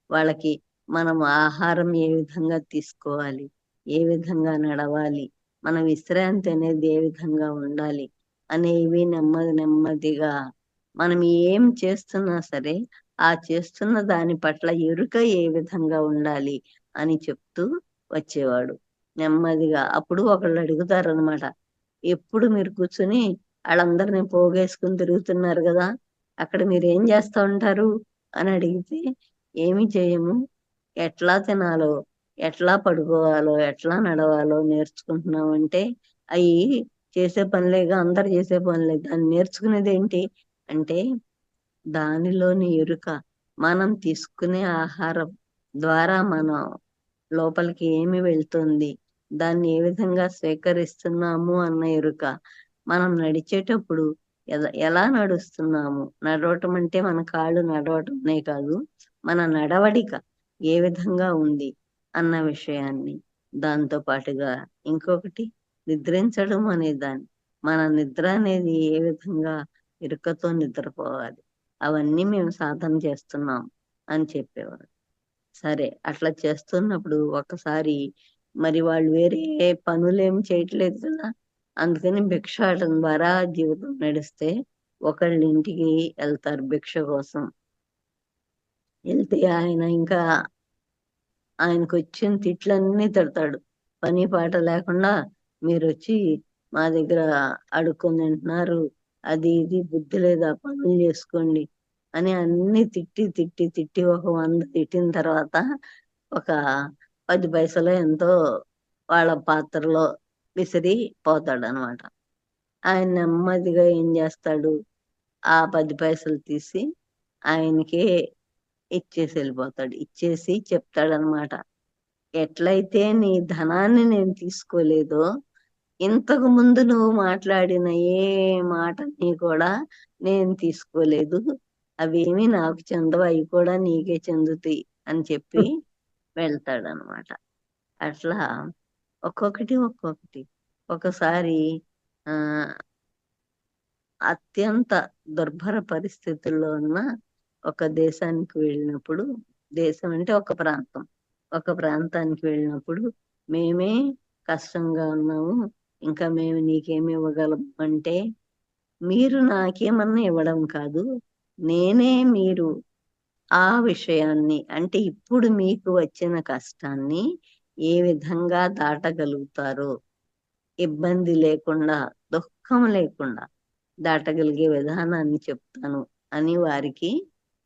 వాళ్ళకి మనం ఆహారం ఏ విధంగా తీసుకోవాలి, ఏ విధంగా నడవాలి, మన విశ్రాంతి అనేది ఏ విధంగా ఉండాలి అనేవి నెమ్మది నెమ్మదిగా మనం ఏం చేస్తున్నా సరే ఆ చేస్తున్న దాని పట్ల ఎరుక ఏ విధంగా ఉండాలి అని చెప్తూ వచ్చేవాడు నెమ్మదిగా. అప్పుడు ఒకళ్ళు అడుగుతారనమాట, ఎప్పుడు మీరు కూర్చుని వాళ్ళందరినీ పోగేసుకుని తిరుగుతున్నారు కదా, అక్కడ మీరు ఏం చేస్తా ఉంటారు అని అడిగితే, ఏమి చేయము, ఎట్లా తినాలో, ఎట్లా పడుకోవాలో, ఎట్లా నడవాలో నేర్చుకుంటున్నాం అంటే, అవి చేసే పనిలేగా, అందరు చేసే పనిలే, దాన్ని నేర్చుకునేది ఏంటి అంటే దానిలోని ఎరుక, మనం తీసుకునే ఆహారం ద్వారా మనం లోపలికి ఏమి వెళ్తుంది, దాన్ని ఏ విధంగా స్వీకరిస్తున్నాము అన్న ఎరుక. మనం నడిచేటప్పుడు ఎలా నడుస్తున్నాము, నడవటం అంటే మన కాళ్ళు నడవటమే కాదు, మన నడవడిక ఏ విధంగా ఉంది అన్న విషయాన్ని. దాంతో పాటుగా ఇంకొకటి నిద్రించడం అనే దాన్ని, మన నిద్ర అనేది ఏ విధంగా ఎరుకతో నిద్రపోవాలి, అవన్నీ మేము సాధన చేస్తున్నాం అని చెప్పేవారు. సరే, అట్లా చేస్తున్నప్పుడు ఒకసారి మరి వాళ్ళు వేరే పనులేం చేయట్లేదు కదా, అందుకని భిక్షాటన ద్వారా జీవితం నడిస్తే ఒకళ్ళ ఇంటికి వెళ్తారు భిక్ష కోసం. వెళ్తే ఆయన ఇంకా ఆయనకు వచ్చిన తిట్లన్నీ తిడతాడు. పని పాట లేకుండా మీరు వచ్చి మా దగ్గర అడుక్కొని తింటున్నారు, అది ఇది బుద్ధి లేదా, పనులు చేసుకోండి అని అన్ని తిట్టి తిట్టి తిట్టి ఒక 100 తిట్టిన తర్వాత ఒక 10 పైసలు ఎంతో వాళ్ళ పాత్రలో విసిరి పోతాడు అనమాట. ఆయన నెమ్మదిగా ఏం చేస్తాడు, ఆ 10 పైసలు తీసి ఆయనకే ఇచ్చేసి వెళ్ళిపోతాడు. ఇచ్చేసి చెప్తాడనమాట, ఎట్లయితే నీ ధనాన్ని నేను తీసుకోలేదో, ఇంతకు ముందు నువ్వు మాట్లాడిన ఏ మాటని కూడా నేను తీసుకోలేదు, అవేమి నాకు చెందవు, అవి కూడా నీకే చెందుతాయి అని చెప్పి వెళ్తాడనమాట. అట్లా ఒక్కొక్కటి ఒక్కొక్కటి. ఒకసారి ఆ అత్యంత దుర్భర పరిస్థితుల్లో ఉన్న ఒక దేశానికి వెళ్ళినప్పుడు, దేశం అంటే ఒక ప్రాంతానికి వెళ్ళినప్పుడు, మేమే కష్టంగా ఉన్నాము, ఇంకా మేము నీకేమి ఇవ్వగలం అంటే, మీరు నాకేమన్నా ఇవ్వడం కాదు, నేనే మీరు ఆ విషయాన్ని అంటే ఇప్పుడు మీకు వచ్చిన కష్టాన్ని ఏ విధంగా దాటగలుగుతారో, ఇబ్బంది లేకుండా, దుఃఖం లేకుండా దాటగలిగే విధానాన్ని చెప్తాను అని వారికి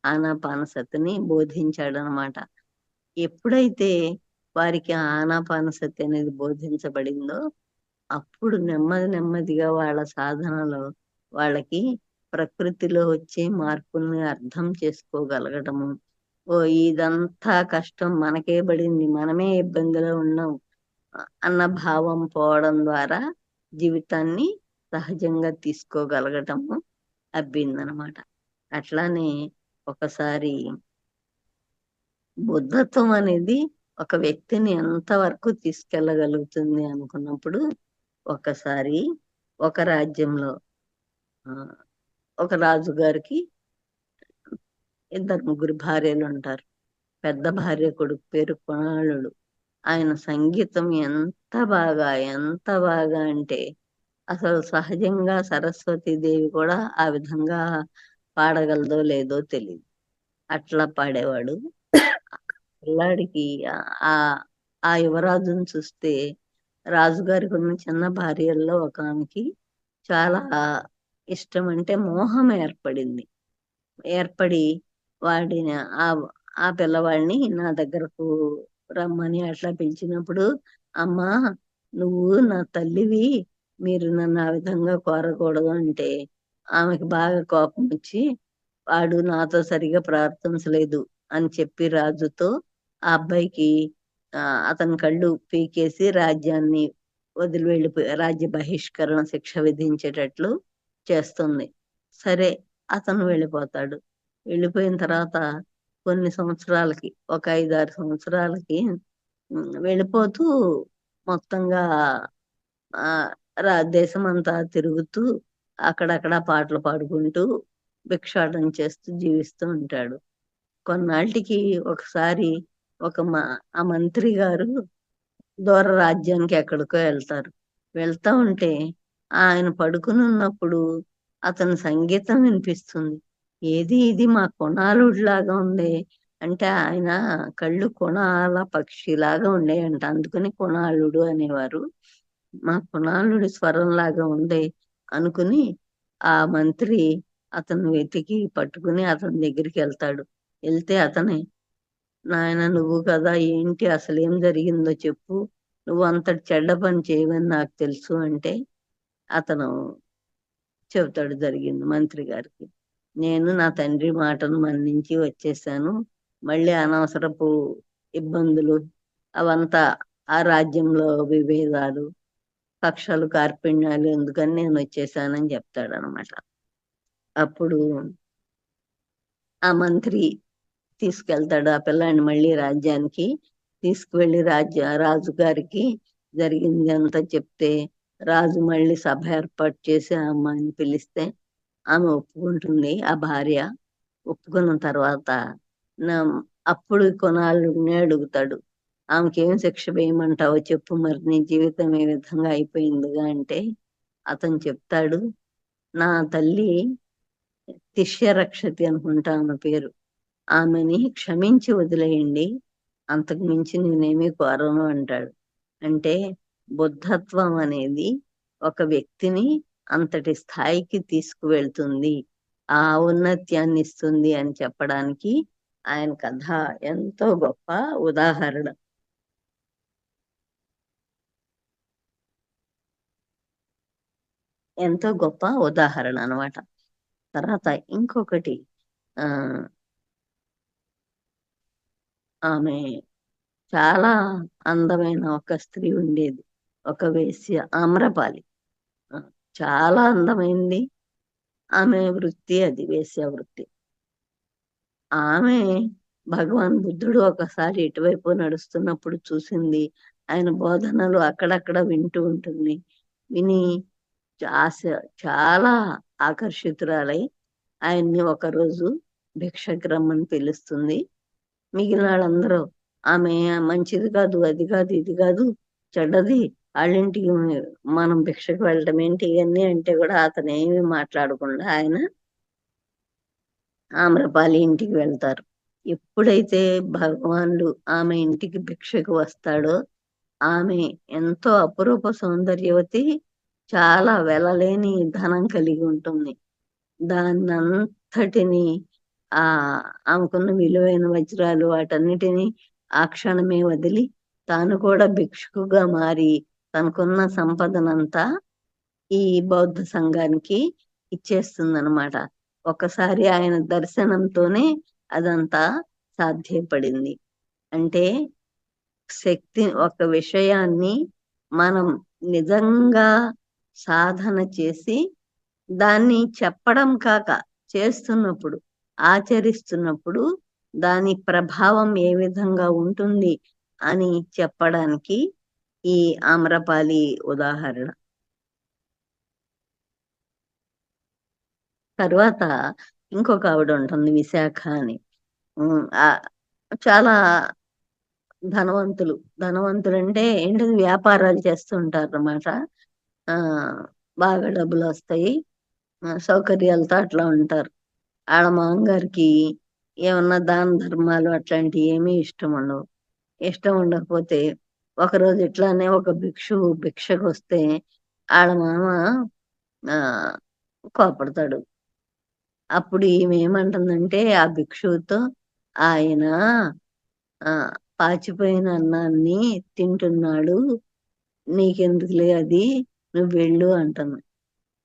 ఆనాపానసతిని బోధించాడనమాట. ఎప్పుడైతే వారికి ఆ ఆనాపానసతి అనేది బోధించబడిందో, అప్పుడు నెమ్మది నెమ్మదిగా వాళ్ళ సాధనలో వాళ్ళకి ప్రకృతిలో వచ్చే మార్పుల్ని అర్థం చేసుకోగలగటము, ఓ ఇదంతా కష్టం మనకే పడింది, మనమే ఇబ్బందిలో ఉన్నాం అన్న భావం పోవడం ద్వారా జీవితాన్ని సహజంగా తీసుకోగలగటము అబ్బిందనమాట. అట్లానే ఒకసారి బుద్ధత్వం అనేది ఒక వ్యక్తిని ఎంతవరకు తీసుకెళ్ళగలుగుతుంది అనుకున్నప్పుడు, ఒకసారి ఒక రాజ్యంలో ఆ, ఒక రాజుగారికి ఇద్దరు ముగ్గురు భార్యలు ఉంటారు. పెద్ద భార్య కొడుకు పేరు కుణాళుడు. ఆయన సంగీతం ఎంత బాగా అంటే అసలు సహజంగా సరస్వతీదేవి కూడా ఆ విధంగా పాడగలదో లేదో తెలియదు, అట్లా పాడేవాడు. పిల్లాడికి ఆ ఆ యువరాజుని చూస్తే రాజుగారికి ఉన్న చిన్న భార్యల్లో ఒక ఆమెకి చాలా ఇష్టం అంటే మోహం ఏర్పడింది. ఏర్పడి వాడిని ఆ ఆ పిల్లవాడిని నా దగ్గరకు రమ్మని అట్లా పిలిచినప్పుడు, అమ్మా నువ్వు నా తల్లివి, మీరు నన్ను ఆ విధంగా కోరకూడదు అంటే, ఆమెకి బాగా కోపం వచ్చి, వాడు నాతో సరిగా ప్రవర్తించలేదు అని చెప్పి రాజుతో ఆ అబ్బాయికి ఆ అతని కళ్ళు పీకేసి రాజ్యాన్ని వదిలి వెళ్ళిపోయి రాజ్య బహిష్కరణ శిక్ష విధించేటట్లు చేస్తుంది. సరే, అతను వెళ్ళిపోతాడు. వెళ్ళిపోయిన తర్వాత కొన్ని సంవత్సరాలకి, ఒక 5-6 సంవత్సరాలకి వెళ్ళిపోతూ మొత్తంగా ఆ దేశమంతా తిరుగుతూ అక్కడక్కడ పాటలు పాడుకుంటూ భిక్షాటన చేస్తూ జీవిస్తూ ఉంటాడు. కొన్నాళ్ళకి ఒకసారి ఆ మంత్రి గారు దూర రాజ్యానికి ఎక్కడికో వెళ్తారు. వెళ్తా ఉంటే ఆయన పడుకుని ఉన్నప్పుడు అతని సంగీతం వినిపిస్తుంది. ఏది ఇది మా కొణాలుడిలాగా ఉంది అంటే, ఆయన కళ్ళు కొణాల పక్షిలాగా ఉండేయంట, అందుకని కొణాళుడు అనేవారు. మా కొణాళుడి స్వరంలాగా ఉంది అనుకుని ఆ మంత్రి అతను వెతికి పట్టుకుని అతని దగ్గరికి వెళ్తాడు. వెళ్తే అతనే, నాయన నువ్వు కదా, ఏంటి అసలు ఏం జరిగిందో చెప్పు, నువ్వు అంతటి చెడ్డ పని చేయవని నాకు తెలుసు అంటే, అతను చెబుతాడు జరిగింది మంత్రి గారికి. నేను నా తండ్రి మాటను మన్నించి వచ్చేసాను, మళ్ళీ అనవసరపు ఇబ్బందులు అవంతా, ఆ రాజ్యంలో విభేదాలు, కక్షలు కార్పణ్యాలు ఎందుకని నేను వచ్చేసానని చెప్తాడు అనమాట. అప్పుడు ఆ మంత్రి తీసుకెళ్తాడు ఆ పిల్లాన్ని మళ్ళీ రాజ్యానికి. తీసుకువెళ్ళి రాజుగారికి జరిగింది అంతా చెప్తే, రాజు మళ్ళీ సభ ఏర్పాటు చేసి ఆ అమ్మాయిని పిలిస్తే ఆమె ఒప్పుకుంటుంది, ఆ భార్య. ఒప్పుకున్న తర్వాత నా అప్పుడు కొనాళ్ళని అడుగుతాడు, ఆమెకేం శిక్ష వేయమంటావో చెప్పు, మరి నీ జీవితం ఏ విధంగా అయిపోయిందిగా అంటే, అతను చెప్తాడు, నా తల్లి శిష్యరక్షతి అనుకుంటా ఆమె పేరు, ఆమెని క్షమించి వదిలేయండి, అంతకు మించి నేనేమీ కోరను అంటాడు. అంటే బుద్ధత్వం అనేది ఒక వ్యక్తిని అంతటి స్థాయికి తీసుకువెళ్తుంది, ఆ ఔన్నత్యాన్ని ఇస్తుంది అని చెప్పడానికి ఆయన కథ ఎంతో గొప్ప ఉదాహరణ. ఎంతో గొప్ప ఉదాహరణ అనమాట. తర్వాత ఇంకొకటి, ఆ ఆమె చాలా అందమైన ఒక స్త్రీ ఉండేది, ఒక వేశ్య, ఆమ్రపాలి. ఆ, చాలా అందమైంది. ఆమె వృత్తి అది వేశ్య వృత్తి. ఆమె భగవాన్ బుద్ధుడు ఒకసారి ఇటువైపు నడుస్తున్నప్పుడు చూసింది. ఆయన బోధనలు అక్కడక్కడ వింటూ ఉంటుంది. విని ఆశ చాలా ఆకర్షితురాలై ఆయన్ని ఒకరోజు భిక్షకు రమ్మని పిలుస్తుంది. మిగిలిన వాళ్ళందరూ ఆమె మంచిది కాదు, అది కాదు, ఇది కాదు, చెడ్డది, వాళ్ళింటికి మనం భిక్షకు వెళ్ళటం ఏంటి ఇవన్నీ అంటే కూడా అతను ఏమీ మాట్లాడకుండా ఆయన ఆమ్రపాలి ఇంటికి వెళ్తారు. ఎప్పుడైతే భగవానుడు ఆమె ఇంటికి భిక్షకు వస్తాడో ఆమె ఎంతో అపురూప సౌందర్యవతి, చాలా వెలలేని ధనం కలిగి ఉంటుంది. దాన్నంతటిని ఆ ఆమెకున్న విలువైన వజ్రాలు వాటన్నిటిని ఆ క్షణమే వదిలి తాను కూడా భిక్షుకుగా మారి తనకున్న సంపదనంతా ఈ బౌద్ధ సంఘానికి ఇచ్చేస్తుందన్నమాట. ఒకసారి ఆయన దర్శనంతోనే అదంతా సాధ్యపడింది. అంటే శక్తి ఒక విషయాన్ని మనం నిజంగా సాధన చేసి దాన్ని చెప్పడం కాక చేస్తున్నప్పుడు, ఆచరిస్తున్నప్పుడు దాని ప్రభావం ఏ విధంగా ఉంటుంది అని చెప్పడానికి ఈ ఆమ్రపాలి ఉదాహరణ. తర్వాత ఇంకొక ఆవిడ ఉంటుంది, విశాఖ అని. చాలా ధనవంతులు అంటే ఏంటది, వ్యాపారాలు చేస్తూ ఉంటారు అన్నమాట. ఆ బాగా డబ్బులు వస్తాయి, సౌకర్యాలతో అట్లా ఉంటారు. వాళ్ళ మామగారికి ఏమన్నా దాన ధర్మాలు అట్లాంటివి ఏమీ ఇష్టం ఉండవు. ఇష్టం ఉండకపోతే ఒకరోజు ఇట్లానే ఒక భిక్షకు వస్తే వాళ్ళ మామ ఆ కోపడతాడు. అప్పుడు ఈమె ఏమంటుందంటే ఆ భిక్షువుతో, ఆయన ఆ పాచిపోయిన అన్నాన్ని తింటున్నాడు, నీకెందుకులే అది, నువ్వు వెళ్ళు అంటుంది.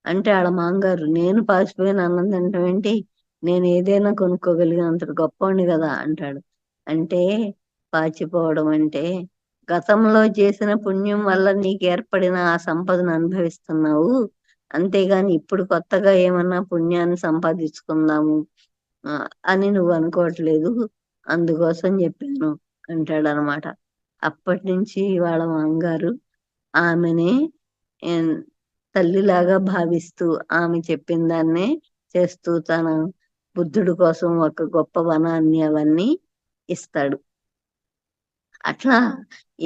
అంటే వాళ్ళ మామగారు, నేను పాచిపోయిన అన్నం తినటం ఏంటి, నేను ఏదైనా కొనుక్కోగలిగినంత గొప్పవాణ్ణి కదా అంటాడు. అంటే పాచిపోవడం అంటే గతంలో చేసిన పుణ్యం వల్ల నీకు ఏర్పడిన ఆ సంపదను అనుభవిస్తున్నావు, అంతేగాని ఇప్పుడు కొత్తగా ఏమన్నా పుణ్యాన్ని సంపాదించుకుందాము అని నువ్వు అనుకోవట్లేదు, అందుకోసం చెప్పాను అంటాడనమాట. అప్పటి నుంచి వాళ్ళ మామగారు ఆమెనే తల్లిలాగా భావిస్తూ ఆమె చెప్పిన దాన్నే చేస్తూ తన బుద్ధుడి కోసం ఒక గొప్ప వనాన్ని అవన్నీ ఇస్తాడు. అట్లా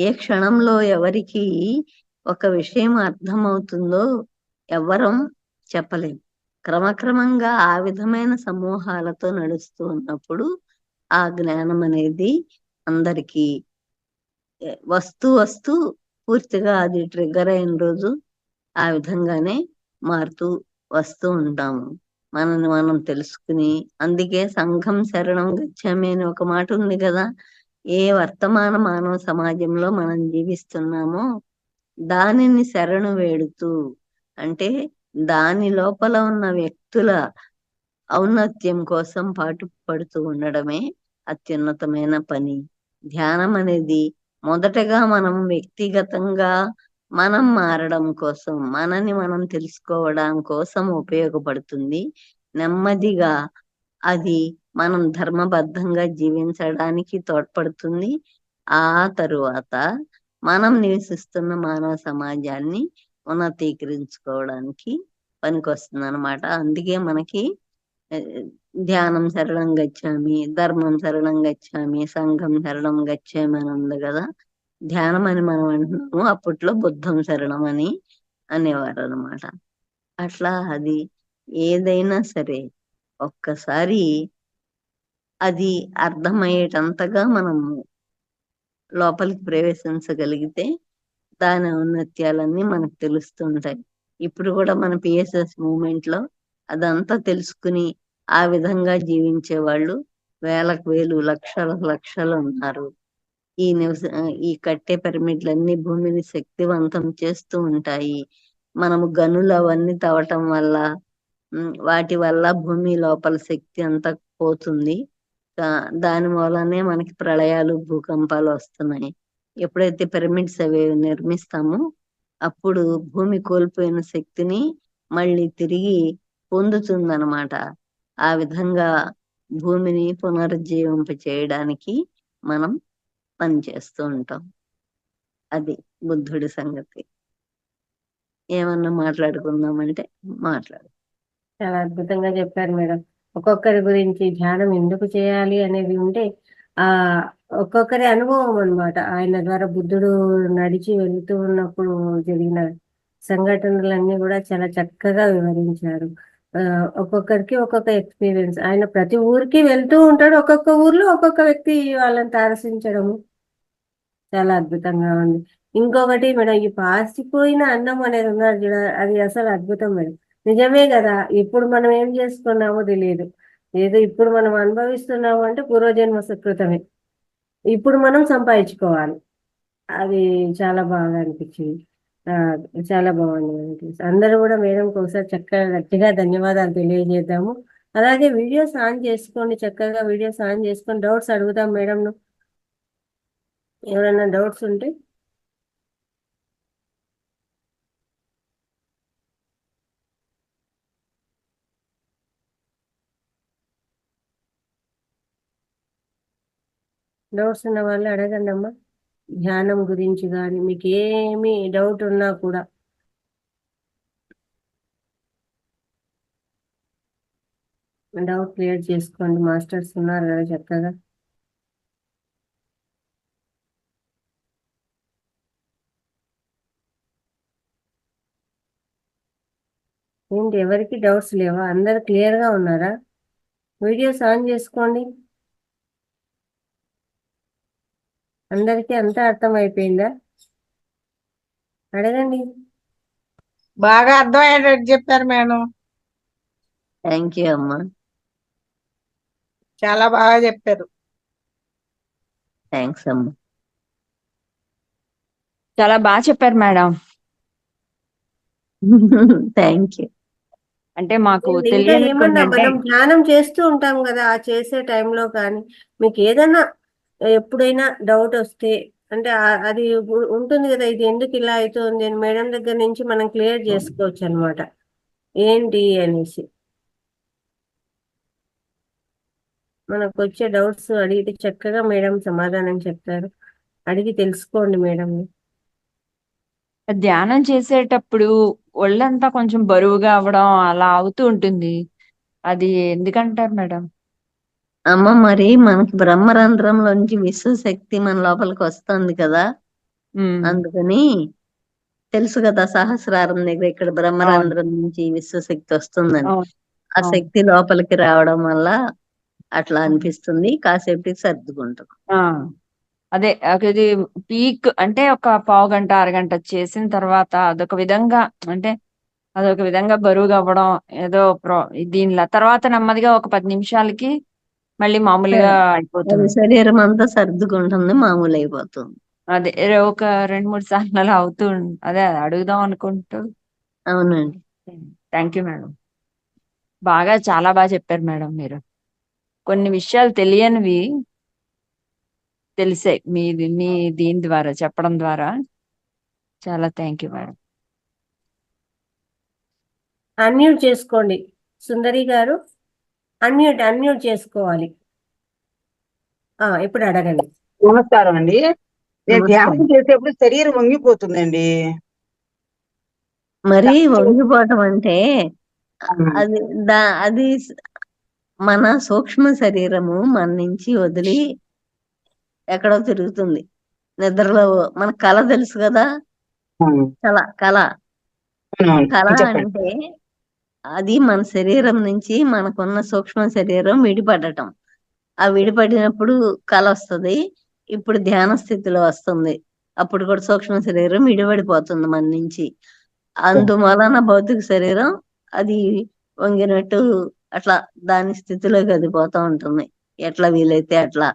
ఏ క్షణంలో ఎవరికి ఒక విషయం అర్థమవుతుందో ఎవ్వరం చెప్పలేం. క్రమక్రమంగా ఆ విధమైన సమూహాలతో నడుస్తూ ఉన్నప్పుడు ఆ జ్ఞానం అనేది అందరికీ వస్తూ వస్తూ పూర్తిగా అది ట్రిగ్గర్ అయిన రోజు ఆ విధంగానే మారుతూ వస్తూ ఉంటాము. మనల్ని మనం తెలుసుకుని, అందుకే సంఘం శరణం గచ్చామి అని ఒక మాట ఉంది కదా. ఏ వర్తమాన మానవ సమాజంలో మనం జీవిస్తున్నామో దానిని శరణు వేడుతూ, అంటే దాని లోపల ఉన్న వ్యక్తుల ఔన్నత్యం కోసం పాటుపడుతూ ఉండడమే అత్యున్నతమైన పని. ధ్యానం అనేది మొదటగా మనం వ్యక్తిగతంగా మనం మారడం కోసం, మనని మనం తెలుసుకోవడం కోసం ఉపయోగపడుతుంది. నెమ్మదిగా అది మనం ధర్మబద్ధంగా జీవించడానికి తోడ్పడుతుంది. ఆ తరువాత మనం నివసిస్తున్న మానవ సమాజాన్ని ఉన్నతీకరించుకోవడానికి పనికొస్తుంది అనమాట. అందుకే మనకి ధ్యానం శరణం గచ్చామి, ధర్మం శరణం గచ్చామి, సంఘం శరణం గచ్చామి అని ఉంది కదా. ధ్యానం అని మనం అంటున్నాము, అప్పట్లో బుద్ధం శరణం అని అనేవారు అనమాట. అట్లా అది ఏదైనా సరే ఒక్కసారి అది అర్థమయ్యేటంతగా మనము లోపలికి ప్రవేశించగలిగితే దాని ఔన్నత్యాలన్నీ మనకు తెలుస్తుంటాయి. ఇప్పుడు కూడా మన పిఎస్ఎస్ మూవ్మెంట్ లో అదంతా తెలుసుకుని ఆ విధంగా జీవించే వాళ్ళు వేలకు వేలు, లక్షలకు లక్షలు ఉన్నారు. ఈ కట్టే పిరమిడ్లన్నీ భూమిని శక్తివంతం చేస్తూ ఉంటాయి. మనము గనులు అవన్నీ తవ్వటం వల్ల వాటి వల్ల భూమి లోపల శక్తి అంతా పోతుంది. దాని మూలనే మనకి ప్రళయాలు, భూకంపాలు వస్తున్నాయి. ఎప్పుడైతే పిరమిడ్స్ అవి నిర్మిస్తామో అప్పుడు భూమి కోల్పోయిన శక్తిని మళ్ళీ తిరిగి పొందుతుందన్నమాట. ఆ విధంగా భూమిని పునరుజ్జీవింప చేయడానికి మనం పనిచేస్తూ ఉంటాం. అది బుద్ధుడి సంగతి. ఏమన్నా మాట్లాడుకుందామంటే మాట్లాడు. చాలా అద్భుతంగా చెప్పారు మేడం. ఒక్కొక్కరి గురించి ధ్యానం ఎందుకు చేయాలి అనేది ఉంటే ఆ ఒక్కొక్కరి అనుభవం అన్నమాట. ఆయన ద్వారా బుద్ధుడు నడిచి వెళ్తూ ఉన్నప్పుడు జరిగిన సంఘటనలన్నీ కూడా చాలా చక్కగా వివరించారు. ఒక్కొక్కరికి ఒక్కొక్క ఎక్స్పీరియన్స్. ఆయన ప్రతి ఊరికి వెళ్తూ ఉంటాడు. ఒక్కొక్క ఊర్లో ఒక్కొక్క వ్యక్తి వాళ్ళని తారసించడము చాలా అద్భుతంగా ఉంది. ఇంకొకటి మేడం, ఈ పాసిపోయిన అన్నం అనేది ఉన్నది చూడ, అది అసలు అద్భుతం మేడం. నిజమే కదా, ఇప్పుడు మనం ఏం చేసుకున్నామో తెలియదు. ఏదో ఇప్పుడు మనం అనుభవిస్తున్నాము అంటే పూర్వజన్మ సుకృతమే. ఇప్పుడు మనం సంపాదించుకోవాలి. అది చాలా బాగా అనిపించింది. ఆ, చాలా బాగుంది మేడం. అందరూ కూడా మేడంకి ఒకసారి చక్కగా గట్టిగా ధన్యవాదాలు తెలియజేద్దాము. అలాగే వీడియోస్ ఆన్ చేసుకోండి, చక్కగా వీడియోస్ ఆన్ చేసుకొని డౌట్స్ అడుగుదాం మేడంను. ఎవరైనా డౌట్స్ ఉంటే డౌట్స్ ఉన్న వాళ్ళు అడగండి అమ్మా. ధ్యానం గురించి కానీ మీకు ఏమి డౌట్ ఉన్నా కూడా డౌట్ క్లియర్ చేసుకోండి. మాస్టర్స్ ఉన్నారు కదా చక్కగా. ఏంటి, ఎవరికి డౌట్స్ లేవా? అందరు క్లియర్గా ఉన్నారా? వీడియోస్ ఆన్ చేసుకోండి. అందరికీ అంతా అర్థమైపోయిందా? అడగండి. బాగా అర్థమయ్యేటట్టు చెప్పారు మేడం. థ్యాంక్ యూ అమ్మా. చాలా బాగా చెప్పారు. థ్యాంక్స్ అమ్మా. చాలా బాగా చెప్పారు మేడం. Thank you. అంటే మాకు ఇంకా తెలియని కొన్ని ఏమన్నా అంటే మనం ధ్యానం చేస్తూ ఉంటాం కదా, ఆ చేసే టైంలో కానీ మీకు ఏదైనా ఎప్పుడైనా డౌట్ వస్తే అంటే అది ఉంటుంది కదా, ఇది ఎందుకు ఇలా అవుతుంది అని మేడం దగ్గర నుంచి మనం క్లియర్ చేసుకోవచ్చు అనమాట. ఏంటి అనేసి మనకు వచ్చే డౌట్స్ అడిగితే చక్కగా మేడం సమాధానం చెప్తారు. అడిగి తెలుసుకోండి మేడం. ధ్యానం చేసేటప్పుడు ఒళ్ళంతా కొంచెం బరువుగా అవ్వడం అలా అవుతూ ఉంటుంది. అది ఎందుకంటారు మేడం? అమ్మ మరి మనకి బ్రహ్మరంధ్రంలోంచి విశ్వశక్తి మన లోపలికి వస్తుంది కదా, ఉమ్, అందుకని తెలుసు కదా సహస్రారం దగ్గర ఇక్కడ అవును బ్రహ్మరంధ్రం నుంచి విశ్వశక్తి వస్తుందని. అవును ఆ అవును. శక్తి లోపలికి రావడం వల్ల అట్లా ఉమ్. అనిపిస్తుంది. కాసేపటికి సర్దుకుంటాం. ఆ, అదే అది పీక్ అంటే ఒక పావు గంట అరగంట చేసిన తర్వాత అదొక విధంగా అంటే అదొక విధంగా బరువుగా అవ్వడం ఏదో దీనిలా తర్వాత నెమ్మదిగా ఒక 10 నిమిషాలకి మళ్ళీ మామూలుగా అది అయిపోతుంది. శరీరం అంతా సర్దుకుంటుంది, మామూలు అయిపోతుంది. అదే ఒక 2-3 సార్లు అలా అవుతూ అదే అడుగుదాం అనుకుంటూ. అవునండి. Thank you madam. చాలా బాగా చెప్పారు మేడం. మీరు కొన్ని విషయాలు తెలియనివి తెలిసాయి మీ దీని ద్వారా చెప్పడం ద్వారా. చాలా థ్యాంక్ యూ మేడం. అన్మ్యూట్ చేసుకోండి సుందరి గారు. అన్మ్యూట్ చేసుకోవాలి. ఇప్పుడు అడగండి. నమస్కారం అండి. నేను ధ్యానం నమస్కారం. చేసేప్పుడు శరీరం వంగిపోతుందండి. మరి వంగిపోవటం అంటే అది అది మన సూక్ష్మ శరీరము మన నుంచి వదిలి ఎక్కడో తిరుగుతుంది. నిద్రలో మన కళ తెలుసు కదా, కళ కళ కళ చెప్పండి. అంటే అది మన శరీరం నుంచి మనకున్న సూక్ష్మ శరీరం విడిపడటం. ఆ విడిపడినప్పుడు కళ వస్తుంది. ఇప్పుడు ధ్యాన స్థితిలో వస్తుంది. అప్పుడు కూడా సూక్ష్మ శరీరం విడిపడిపోతుంది మన నుంచి. అందువలన భౌతిక శరీరం అది వంగినట్టు అట్లా దాని స్థితిలోకి వెళ్ళిపోతూ ఉంటుంది, ఎట్లా వీలైతే అట్లా.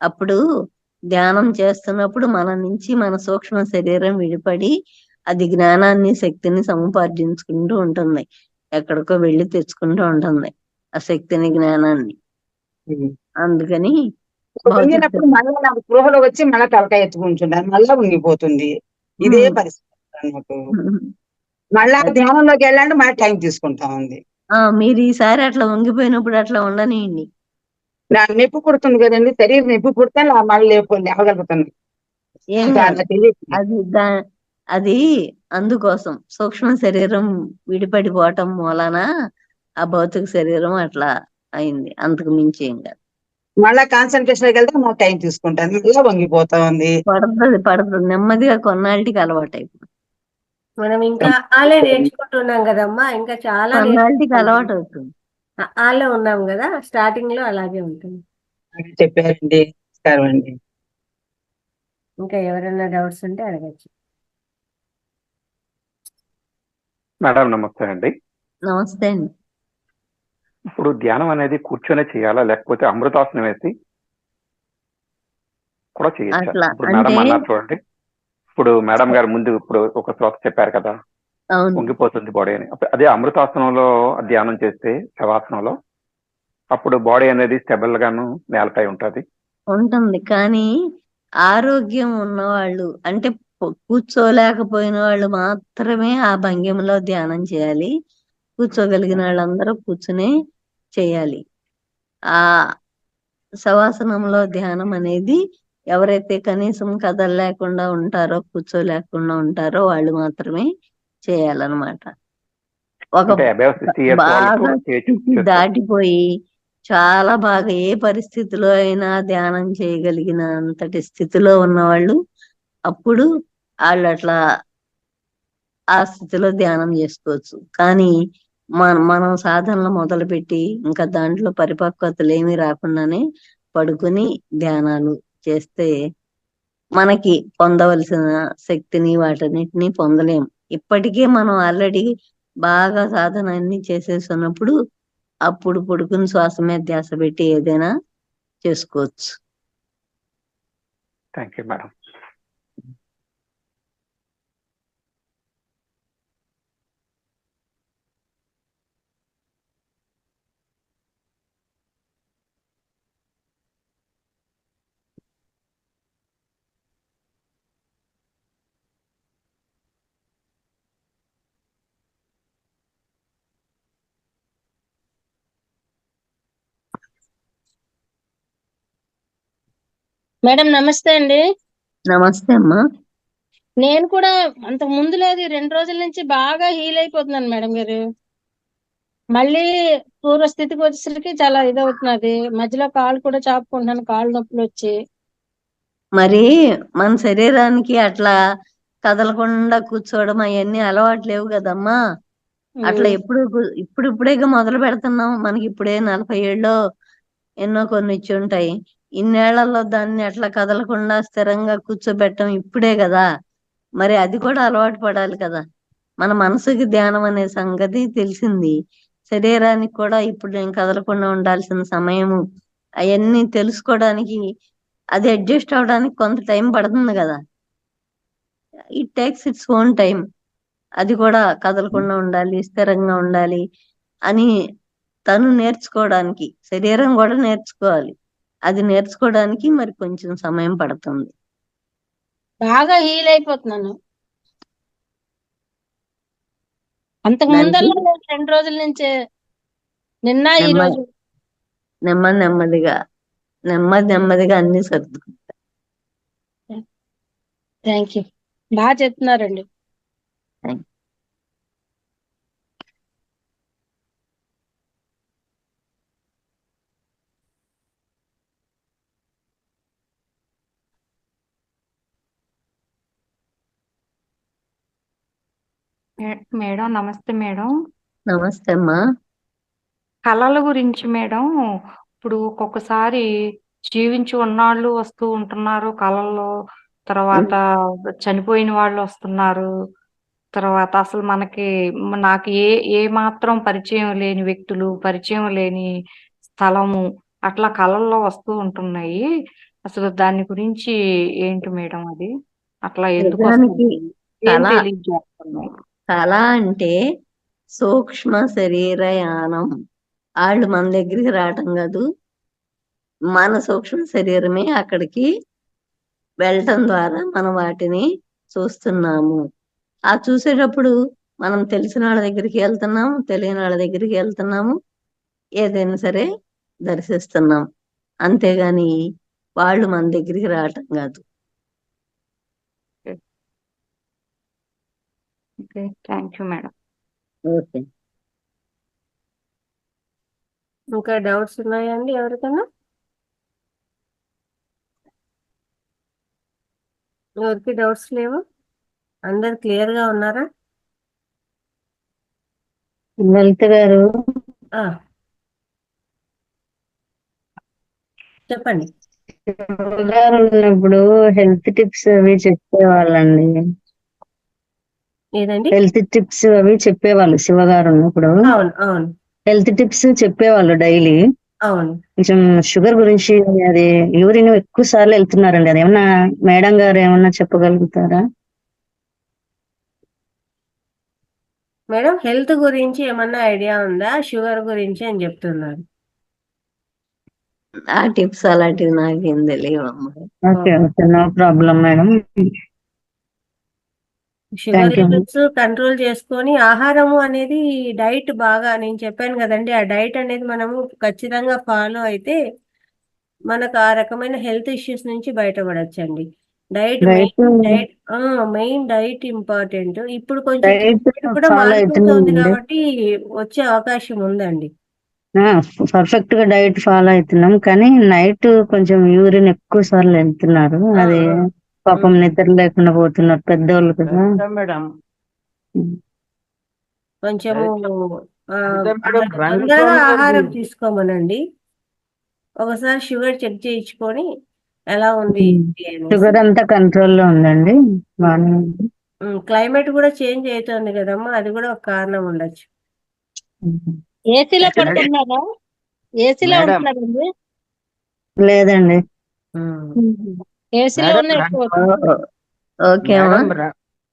అప్పుడు ధ్యానం చేస్తున్నప్పుడు మన నుంచి మన సూక్ష్మ శరీరం విడిపడి అది జ్ఞానాన్ని శక్తిని సముపార్జించుకుంటూ ఉంటుంది. ఎక్కడికో వెళ్ళి తెచ్చుకుంటూ ఉంటుంది ఆ శక్తిని జ్ఞానాన్ని. అందుకని వంగినప్పుడు మళ్ళీ నాకు స్పృహలో వచ్చి మళ్ళీ తలకాయ ఎత్తుకుంటున్నాను, మళ్ళా వంగిపోతుంది. ఇదే పరిస్థితి నాకు. మళ్ళా ధ్యానంలోకి వెళ్ళాలంటే మళ్ళీ టైం తీసుకుంటా ఉంది. మీరు ఈసారి అట్లా వంగిపోయినప్పుడు అట్లా ఉండనియండి. నాకు నొప్పి పుడుతుంది కదండి, శరీరం నొప్పి పుడితే మళ్ళీ లేవగలుగుతాను. ఏం ఇంకా కాదు. అలా తెలియదు. అది అది అందుకోసం సూక్ష్మ శరీరం విడిపడిపోవటం మూలన ఆ భౌతిక శరీరం అట్లా అయింది, అంతకు మించి ఏం కాదు. మళ్ళా కాన్సన్ట్రేషన్ వెళ్తే మళ్ళీ టైం తీసుకుంటాను, మళ్ళీ వంగిపోతా ఉంది. పడుతుంది నెమ్మదిగా, కొన్నాళ్ళకి అలవాటు అయిపోతుంది. మనం ఇంకా ఆలే నేర్చుకుంటున్నాం కదమ్మా, ఇంకా చాలా కొన్నాళ్ళకి అలవాటు అవుతుంది. ఆలే ఉన్నాం కదా, స్టార్టింగ్ లో అలాగే ఉంటుంది. చెప్పారండి, నమస్కారం అండి. ఇంకా ఎవరైనా డౌట్స్ ఉంటే అడగచ్చు. మేడం నమస్తే అండి. నమస్తే అండి. ఇప్పుడు ధ్యానం అనేది కూర్చొనే చేయాలా, లేకపోతే అమృతాసనం వేసి కూడా చేయొచ్చా? అట్లా ఇప్పుడు మేడం అంటే అన్నారు చూడండి, ఇప్పుడు మేడం గారు ముందు ఇప్పుడు ఒక శ్లోక చెప్పారు కదా, అవును, వంగిపోతుంది బాడీ అని. అదే అమృతాసనంలో ధ్యానం చేస్తే, శవాసనంలో, అప్పుడు బాడీ అనేది స్టెబుల్ గాను నేలపై ఉంటుంది. ఉంటుంది. కానీ ఆరోగ్యం ఉన్నవాళ్ళు, అంటే కూర్చోలేకపోయిన వాళ్ళు మాత్రమే ఆ భంగిమలో ధ్యానం చేయాలి. కూర్చోగలిగిన వాళ్ళందరూ కూర్చునే చేయాలి. ఆ శవాసనంలో ధ్యానం అనేది ఎవరైతే కనీసం కదలలేకుండా ఉంటారో, కూర్చోలేకుండా ఉంటారో వాళ్ళు మాత్రమే చేయాలన్నమాట. ఒక అంటే above 60 years వాళ్ళకు బాగా స్థితి చేసుకోవచ్చు. దాటిపోయి చాలా బాగా ఏ పరిస్థితిలో అయినా ధ్యానం చేయగలిగిన అంతటి స్థితిలో ఉన్నవాళ్ళు, అప్పుడు వాళ్ళు అట్లా ఆ స్థితిలో ధ్యానం చేసుకోవచ్చు. కానీ మనం సాధనలు మొదలుపెట్టి ఇంకా దాంట్లో పరిపక్వతలు ఏమీ రాకుండానే పడుకుని ధ్యానాలు చేస్తే మనకి పొందవలసిన శక్తిని వాటన్నిటిని పొందలేం. ఇప్పటికే మనం ఆల్రెడీ బాగా సాధన అన్ని చేసేస్తున్నప్పుడు అప్పుడు పడుకుని శ్వాస మీద ధ్యాస పెట్టి ఏదైనా చేసుకోవచ్చు. Thank you madam. మేడం నమస్తే అండి. నమస్తే అమ్మా. నేను కూడా అంతకు ముందు లేదు, 2 రోజుల నుంచి బాగా హీల్ అయిపోతున్నాను మేడం గారు. మళ్ళీ పూర్వస్థితికి వచ్చేసరికి చాలా ఇదవుతున్నది. మధ్యలో కాళ్ళు కూడా చాపుకుంటున్నాను, కాళ్ళు నొప్పులు వచ్చి. మరి మన శరీరానికి అట్లా కదలకుండా కూర్చోవడం అవన్నీ అలవాటు లేవు కదమ్మా. అట్లా ఇప్పుడిప్పుడేగా మొదలు పెడుతున్నాం. మనకి ఇప్పుడే 40 ఏళ్ళలో ఎన్నో కొన్ని ఇచ్చి ఉంటాయి. ఇన్నేళ్లలో దాన్ని అట్లా కదలకుండా స్థిరంగా కూర్చోబెట్టడం ఇప్పుడే కదా. మరి అది కూడా అలవాటు పడాలి కదా. మన మనసుకి ధ్యానం అనే సంగతి తెలిసింది, శరీరానికి కూడా ఇప్పుడు నేను కదలకుండా ఉండాల్సిన సమయము అవన్నీ తెలుసుకోవడానికి, అది అడ్జస్ట్ అవడానికి కొంత టైం పడుతుంది కదా. It takes its own time. అది కూడా కదలకుండా ఉండాలి, స్థిరంగా ఉండాలి అని తను నేర్చుకోవడానికి, శరీరం కూడా నేర్చుకోవాలి. అది నేర్చుకోవడానికి మరి కొంచెం సమయం పడుతుంది. బాగా హీల్ అయిపోతున్నాను. అంతకు దానికి ముందల్లా లేదు, 2 రోజుల నుంచే, నిన్న ఈ రోజు. నెమ్మదిగా అన్ని సర్దుకుంటాయి. థ్యాంక్ యూ, బాగా చెప్తున్నారండి. మేడం నమస్తే మేడం. నమస్తే అమ్మా. కళల గురించి మేడం, ఇప్పుడు ఒక్కొక్కసారి జీవించి ఉన్నాళ్ళు వస్తూ ఉంటున్నారు కళల్లో, తర్వాత చనిపోయిన వాళ్ళు వస్తున్నారు, తర్వాత అసలు నాకు ఏ మాత్రం పరిచయం లేని వ్యక్తులు, పరిచయం లేని స్థలము అట్లా కళల్లో వస్తూ ఉంటున్నాయి. అసలు దాని గురించి ఏంటి మేడం అది? అట్లా ఎందుకు నిజానికి వస్తుంది? ఏం కళ తెలియజేస్తున్నాయి? కళ అంటే సూక్ష్మ శరీర యానం. వాళ్ళు మన దగ్గరికి రావటం కాదు, మన సూక్ష్మ శరీరమే అక్కడికి వెళ్ళటం ద్వారా మనం వాటిని చూస్తున్నాము. ఆ చూసేటప్పుడు మనం తెలిసిన వాళ్ళ దగ్గరికి వెళ్తున్నాము, తెలియని వాళ్ళ దగ్గరికి వెళ్తున్నాము, ఏదైనా సరే దర్శిస్తున్నాం. అంతేగాని వాళ్ళు మన దగ్గరికి రావటం కాదు. Okay, thank you madam. Okay. ఇంకా డౌట్స్ ఉన్నాయా అండి ఎవరికైనా? ఎవరికి డౌట్స్ లేవు? అందరు క్లియర్ గా ఉన్నారా? లలిత గారు, ఆ చెప్పండి. గారు ఉన్నప్పుడు హెల్త్ టిప్స్ అవి చెప్పేవాళ్ళండి. ఏదండి? హెల్త్ టిప్స్ అవి చెప్పేవాళ్ళు శివ గారు ఉన్నప్పుడు. అవును అవును హెల్త్ టిప్స్ చెప్పేవాళ్ళు డైలీ. అవును. కొంచెం షుగర్ గురించి అది యూరిన్ ఎక్కువ సార్లు వెళ్తున్నారండి. అది ఏమన్నా మేడం గారు ఏమన్నా చెప్పగలుగుతారా? మేడం హెల్త్ గురించి ఏమన్నా ఐడియా ఉందా? షుగర్ గురించి అని చెప్తున్నారు. ఆ టిప్స్ అలాంటివి నాకేం తెలియవమ్మా. Okay okay, no problem madam. Sugar thank you. Levels control చేసుకొని ఆహారము అనేది డైట్ బాగా నేను చెప్పాను కదండి, ఆ డైట్ అనేది మనము ఖచ్చితంగా ఫాలో అయితే మనకు ఆ రకమైన హెల్త్ ఇష్యూస్ నుంచి బయటపడొచ్చండి. Diet diet main diet important. ఇప్పుడు కొంచెం డైట్ climate కూడా ఫాలో మారిపోతుంది అవుతున్నామండి. కాబట్టి వచ్చే అవకాశం ఉందండి. పర్ఫెక్ట్ గా డైట్ ఫాలో అవుతున్నాం, కానీ నైట్ కొంచెం యూరిన్ ఎక్కువ సార్లు వెళ్తున్నారు. ఆ, అది ఆ, పాపం ఉమ్. నిద్ర లేకుండా పోతున్నారు పెద్దోళ్ళు కదా. మేడం కొంచెము ఆ, మేడం తొందరగా రంగస్వామి ఆహారం గారిది తీసుకోమనండి. ఒకసారి షుగర్ చెక్ చేయించుకొని ఎలా ఉంది ఏంటి అనేసి. షుగర్ అంతా కంట్రోల్లో ఉందండి, బాగానే ఉంది. క్లైమేట్ కూడా చేంజ్ అవుతుంది కదమ్మా, అది కూడా ఒక కారణం ఉండొచ్చు. ఏసీలో మేడం పడుతున్నారా? ఏసీలో మేడం ఉంటున్నారండి? లేదండి. ఏసీలో మేడం ఉన్న ఎక్కువ ఓకే అమ్మా.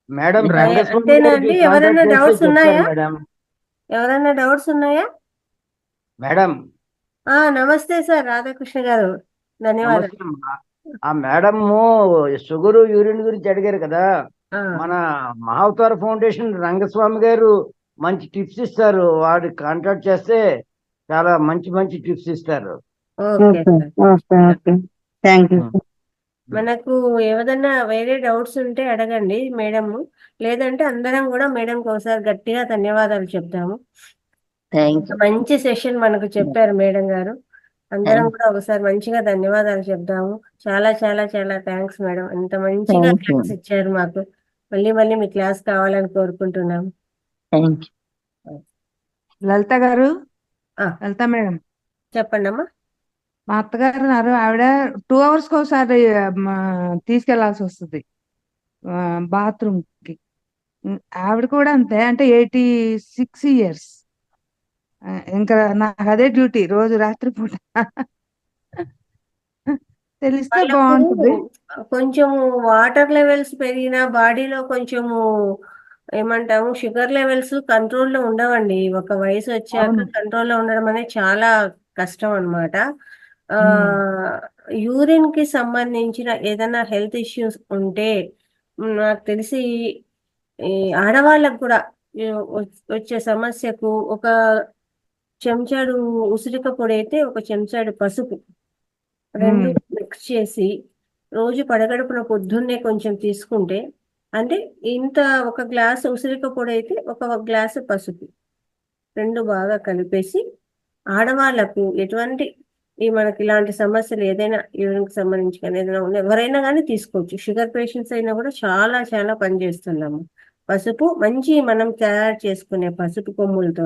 మేడం ఇంకా రంగస్వామి అంతేనా గారికి అండి? ఎవరైనా కాంటాక్ట్ చేస్తే డౌట్స్ చెప్తారు ఉన్నాయా? మేడం. ఎవరైనా డౌట్స్ ఉన్నాయా? మేడం నమస్తే సార్ రాధాకృష్ణ గారు, ధన్యవాదాలు. నమస్తే అమ్మా. ఆ మేడం షుగర్ యూరిన్ గురించి అడిగారు కదా. ఆ, మన మహావతార ఫౌండేషన్ రంగస్వామి గారు మంచి టిప్స్ ఇస్తారు. వాడి కాంటాక్ట్ చేస్తే చాలా మంచి మంచి టిప్స్ ఇస్తారు. Okay okay sir. Okay okay, thank you. మనకు ఏదైనా వేరే డౌట్స్ ఉంటే అడగండి మేడం, లేదంటే అందరం కూడా మేడంకి ఒకసారి గట్టిగా ధన్యవాదాలు చెప్తాము. Thank you. మంచి సెషన్ మనకు చెప్పారు మేడం గారు. అందరం కూడా ఒకసారి మంచిగా ధన్యవాదాలు చెప్దాము. చాలా చాలా చాలా థ్యాంక్స్ మేడం, ఇంత మంచిగా థ్యాంక్ యూ. క్లాస్ ఇచ్చారు మాకు. మళ్ళీ మళ్ళీ మీ క్లాస్ కావాలని కోరుకుంటున్నాము. Thank you. లలిత గారు, ఆ, లలిత మేడం, చెప్పండి అమ్మా. మా అత్తగారు ఉన్నారు. ఆవిడ 2 hours కి ఒకసారి తీసుకెళ్లాల్సి వస్తుంది బాత్రూమ్ కి. ఆవిడ కూడా అంతే, అంటే 86 years. ఇంకా నాకు అదే డ్యూటీ రోజు రాత్రి పూట. తెలిస్తే వాళ్ళకు బాగుంటుంది. కొంచెము వాటర్ లెవెల్స్ పెరిగినా బాడీలో కొంచెము ఏమంటాము షుగర్ లెవెల్స్ కంట్రోల్లో ఉండవండి. ఒక వయసు వచ్చాక అవును. కంట్రోల్లో ఉండడం అనేది చాలా కష్టం అన్నమాట. ఉమ్. యూరిన్ కి సంబంధించిన ఏదైనా హెల్త్ ఇష్యూస్ ఉంటే నాకు తెలిసి ఈ ఆడవాళ్ళకు కూడా ఈ వచ్చే సమస్యకు ఒక చెంచాడు ఉసిరిక పొడి అయితే ఒక చెంచాడు పసుపు రెండు ఉమ్. మిక్స్ చేసి రోజు పడగడుపున పొద్దున్నే కొంచెం తీసుకుంటే, అంటే ఇంత ఒక గ్లాసు ఉసిరిక పొడి అయితే ఒక గ్లాసు పసుపు రెండు బాగా కలిపేసి ఆడవాళ్లకు ఎటువంటి మనకి ఇలాంటి సమస్యలు ఏదైనా యూరిన్కి సంబంధించి కానీ ఏదైనా ఉన్నా ఎవరైనా కానీ తీసుకోవచ్చు. షుగర్ పేషెంట్స్ అయినా కూడా చాలా చాలా పనిచేస్తున్నాము. పసుపు మంచి మనం తయారు చేసుకునే పసుపు కొమ్ములతో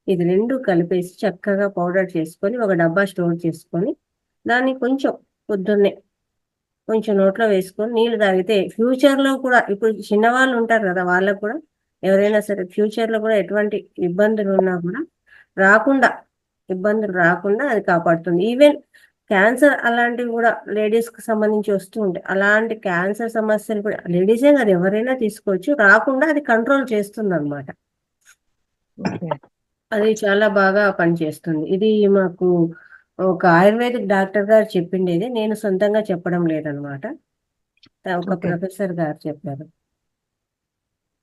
ఇది రెండు కలిపేసి చక్కగా పౌడర్ చేసుకొని ఒక డబ్బా స్టోర్ చేసుకొని దాన్ని కొంచెం పొద్దున్నే కొంచెం నోట్లో వేసుకొని నీళ్ళు తాగితే ఫ్యూచర్లో కూడా ఇప్పుడు చిన్నవాళ్ళు ఉంటారు కదా, వాళ్ళకు కూడా ఎవరైనా సరే ఫ్యూచర్లో కూడా ఎటువంటి ఇబ్బందులు ఉన్నా కూడా ఇబ్బందులు రాకుండా అది కాపాడుతుంది. ఈవెన్ క్యాన్సర్ అలాంటివి కూడా లేడీస్కి సంబంధించి వస్తూ ఉంటాయి. అలాంటి క్యాన్సర్ సమస్యలు కూడా లేడీసే కాదు ఎవరైనా తీసుకోవచ్చు, రాకుండా అది కంట్రోల్ చేస్తుంది అన్నమాట. అది చాలా బాగా పనిచేస్తుంది. ఇది మాకు ఒక ఆయుర్వేదిక్ డాక్టర్ గారు చెప్పిండేది, నేను సొంతంగా చెప్పడం లేదనమాట. ఒక ప్రొఫెసర్ గారు చెప్పారు.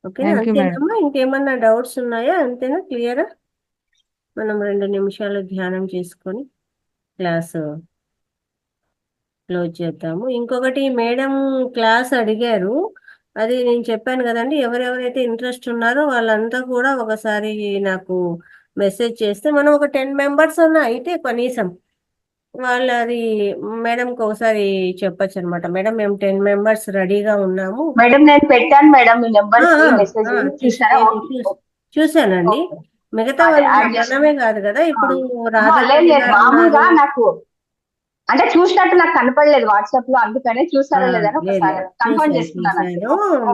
ఓకేనా? Thank you madam. అంతేనమ్మా, ఇంకేమన్నా డౌట్స్ ఉన్నాయా? అంతేనా? క్లియరా? మనం 2 నిమిషాలు ధ్యానం చేసుకొని క్లాసు క్లోజ్ చేద్దాము. ఇంకొకటి మేడం క్లాస్ అడిగారు, అది నేను చెప్పాను కదండి, ఎవరెవరైతే ఇంట్రెస్ట్ ఉన్నారో వాళ్ళంతా కూడా ఒకసారి నాకు మెసేజ్ చేస్తే మనం ఒక 10 మెంబర్స్ అన్న అయితే కనీసం వాళ్ళు అది మేడంకి ఒకసారి చెప్పొచ్చు అనమాట. మేడం మేము 10 మెంబర్స్ రెడీగా ఉన్నాము. మేడం నేను పెట్టాను మేడం మీ నెంబర్ ఆ, కి ఆ, మెసేజ్ ఆ, చూసారా? చూశానండి. మిగతా అదే వాళ్ళు యాడ్ చేసుకో. మనమే కాదు కదా, ఇప్పుడు లేదు రాధారాణి లేదు గారు మామూలుగా ఉన్నారు. నాకు అంటే చూసినట్టు నాకు కనపడలేదు వాట్సాప్ లో, అందుకనే చూసారా లేదని లేదు ఒకసారి కన్ఫర్మ్ చూశాను చేసుకున్నాను అంతే. చూశాను.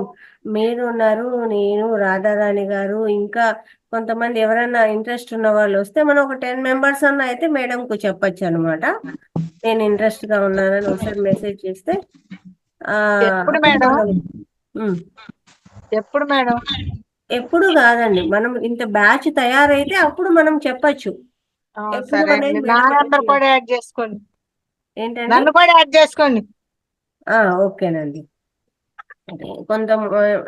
మీరు ఉన్నారు, నేను, రాధారాణి గారు, ఇంకా కొంతమంది ఎవరైనా ఇంట్రెస్ట్ ఉన్న వాళ్ళు వస్తే మనం ఒక 10 మెంబర్స్ అన్న అయితే మేడంకు చెప్పొచ్చు అనమాట. నేను ఇంట్రెస్ట్ గా ఉన్నానని ఒకసారి మెసేజ్ చేస్తే ఎప్పుడు అప్పుడు మేడం? మనం ఉమ్, ఎప్పుడు మేడం? ఎప్పుడు కాదండి, మనం ఇంత బ్యాచ్ తయారైతే అప్పుడు మనం చెప్పొచ్చు. ఎప్పుడు సరే అనేది అండి, నా మేడం నెంబర్ కూడా యాడ్ చేసుకోండి. ఏంటండి? నన్ను కూడా యాడ్ చేసుకోండి. ఓకేనండి. అంటే కొంత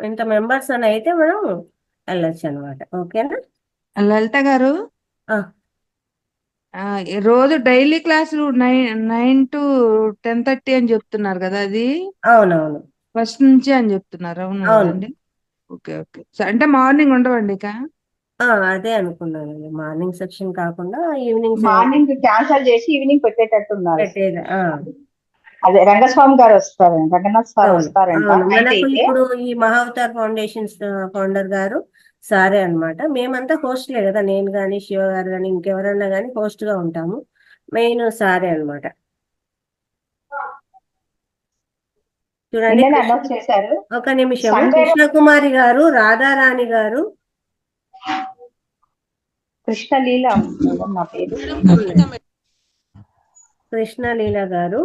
ఇంత మెంబర్స్ అని అయితే మనం వెళ్ళొచ్చు అనమాట. ఓకేనా? లలిత గారు, ఆ, ఈ రోజు డైలీ క్లాసులు 9 to 10:30 అని చెప్తున్నారు కదా, అది అవునవును ఫస్ట్ నుంచి అని చెప్తున్నారు, అవును అవును. కదండి? Okay okay. అంటే మార్నింగ్ ఉండవండి ఇక? అదే అనుకున్నానండి, మార్నింగ్ సెక్షన్ కాకుండా ఈవినింగ్ మార్నింగ్ క్యాన్సల్ చేసి ఈవినింగ్ పెట్టేటట్టున్నారు. పెట్టేది. అదే రంగస్వామి గారు వస్తారు, రంగనాథ్ సార్ అవును వస్తారంట అవును. నైట్ మనకు అయితే. ఇప్పుడు ఈ మహావతార్ ఫౌండేషన్ ఫౌండర్ గారు సారే అన్నమాట. మేమంతా హోస్ట్లే కదా, నేను కానీ శివ గారు కానీ ఇంకెవరన్నా కానీ హోస్ట్ గా ఉంటాము. మెయిన్ సారే అన్నమాట. చూడండి నిన్ననే అనౌన్స్ చేశారు. ఒక నిమిషము, సండే కృష్ణకుమారి గారు, రాధారాణి గారు, కృష్ణలీల మేడం నా పేరు. కృష్ణలీల గారు.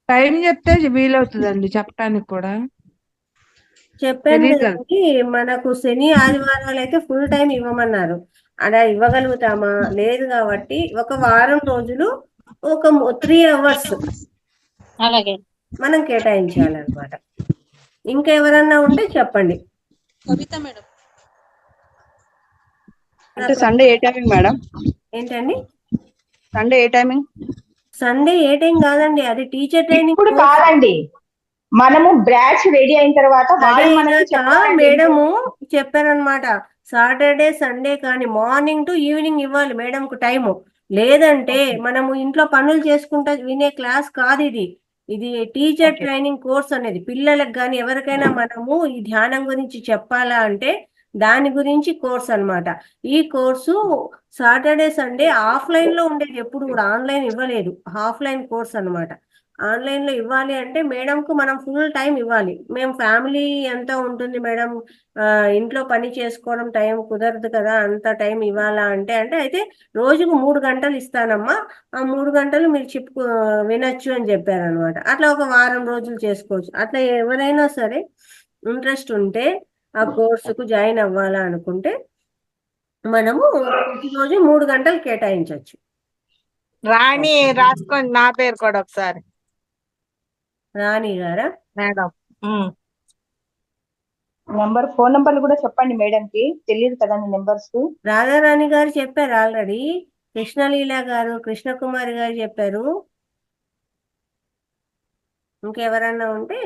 టైం చెప్తే వీలవుతుందండి చెప్పడానికి కూడా. చెప్పాను తెలీదు కదా. కదండి, మనకు శని ఆదివారాలు అయితే ఫుల్ టైం ఇవ్వమన్నారు. అలా ఇవ్వగలుగుతామా? లేదు. కాబట్టి ఒక వారం రోజులు ఒక 3 hours అలాగే మనం కేటాయించాలన్నమాట. ఇంకా ఎవరన్నా ఉంటే చెప్పండి. అంటే సండే ఏ టైమింగ్ మేడం? ఏంటండి? సండే ఏ టైమింగ్? సండే ఏ టైం కాదండి, అది టీచర్ ట్రైనింగ్ ఇప్పుడు కాదండి, మనము బ్రాచ్ రెడీ అయిన తర్వాత వాళ్ళు మనకి చెప్పాలండి. మేడము చెప్పారనమాట. సాటర్డే సండే కానీ మార్నింగ్ టు ఈవినింగ్ ఇవ్వాలి మేడంకు టైము. లేదంటే మనము ఇంట్లో పనులు చేసుకుంటా వినే క్లాస్ కాదు ఇది. ఇది టీచర్ ట్రైనింగ్ కోర్స్ అనేది. పిల్లలకు కానీ ఎవరికైనా మనము ఈ ధ్యానం గురించి చెప్పాలా అంటే దాని గురించి కోర్స్ అన్నమాట. ఈ కోర్సు సాటర్డే సండే ఆఫ్లైన్ లో ఉండేది, ఎప్పుడు కూడా ఆన్లైన్ ఇవ్వలేదు. ఆఫ్లైన్ కోర్స్ అన్నమాట. ఆన్లైన్ లో ఇవ్వాలి అంటే మేడంకు మనం ఫుల్ టైం ఇవ్వాలి. మేము ఫ్యామిలీ ఎంత ఉంటుంది మేడం, ఇంట్లో పని చేసుకోవడం టైం కుదరదు కదా, అంత టైం ఇవ్వాలా అంటే అయితే రోజుకు 3 గంటలు ఇస్తానమ్మా, ఆ 3 గంటలు మీరు వినొచ్చు అని చెప్పారనమాట. అట్లా ఒక వారం రోజులు చేసుకోవచ్చు. అట్లా ఎవరైనా సరే ఇంట్రెస్ట్ ఉంటే ఆ కోర్సుకు జాయిన్ అవ్వాలా అనుకుంటే మనము ప్రతిరోజు 3 గంటలు కేటాయించవచ్చు. రాణి రాసుకోండి నా పేరు కూడా ఒకసారి. రాణి గారా మేడం? ఫోన్ నంబర్లు కూడా చెప్పండి మేడం కి, తెలియదు కదండి నెంబర్స్. రాధారాణి గారు చెప్పారు ఆల్రెడీ. కృష్ణలీల గారు, కృష్ణకుమారి గారు చెప్పారు. ఇంకెవరన్నా ఉంటే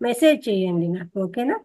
మెసేజ్ చేయండి నాకు. ఓకేనా?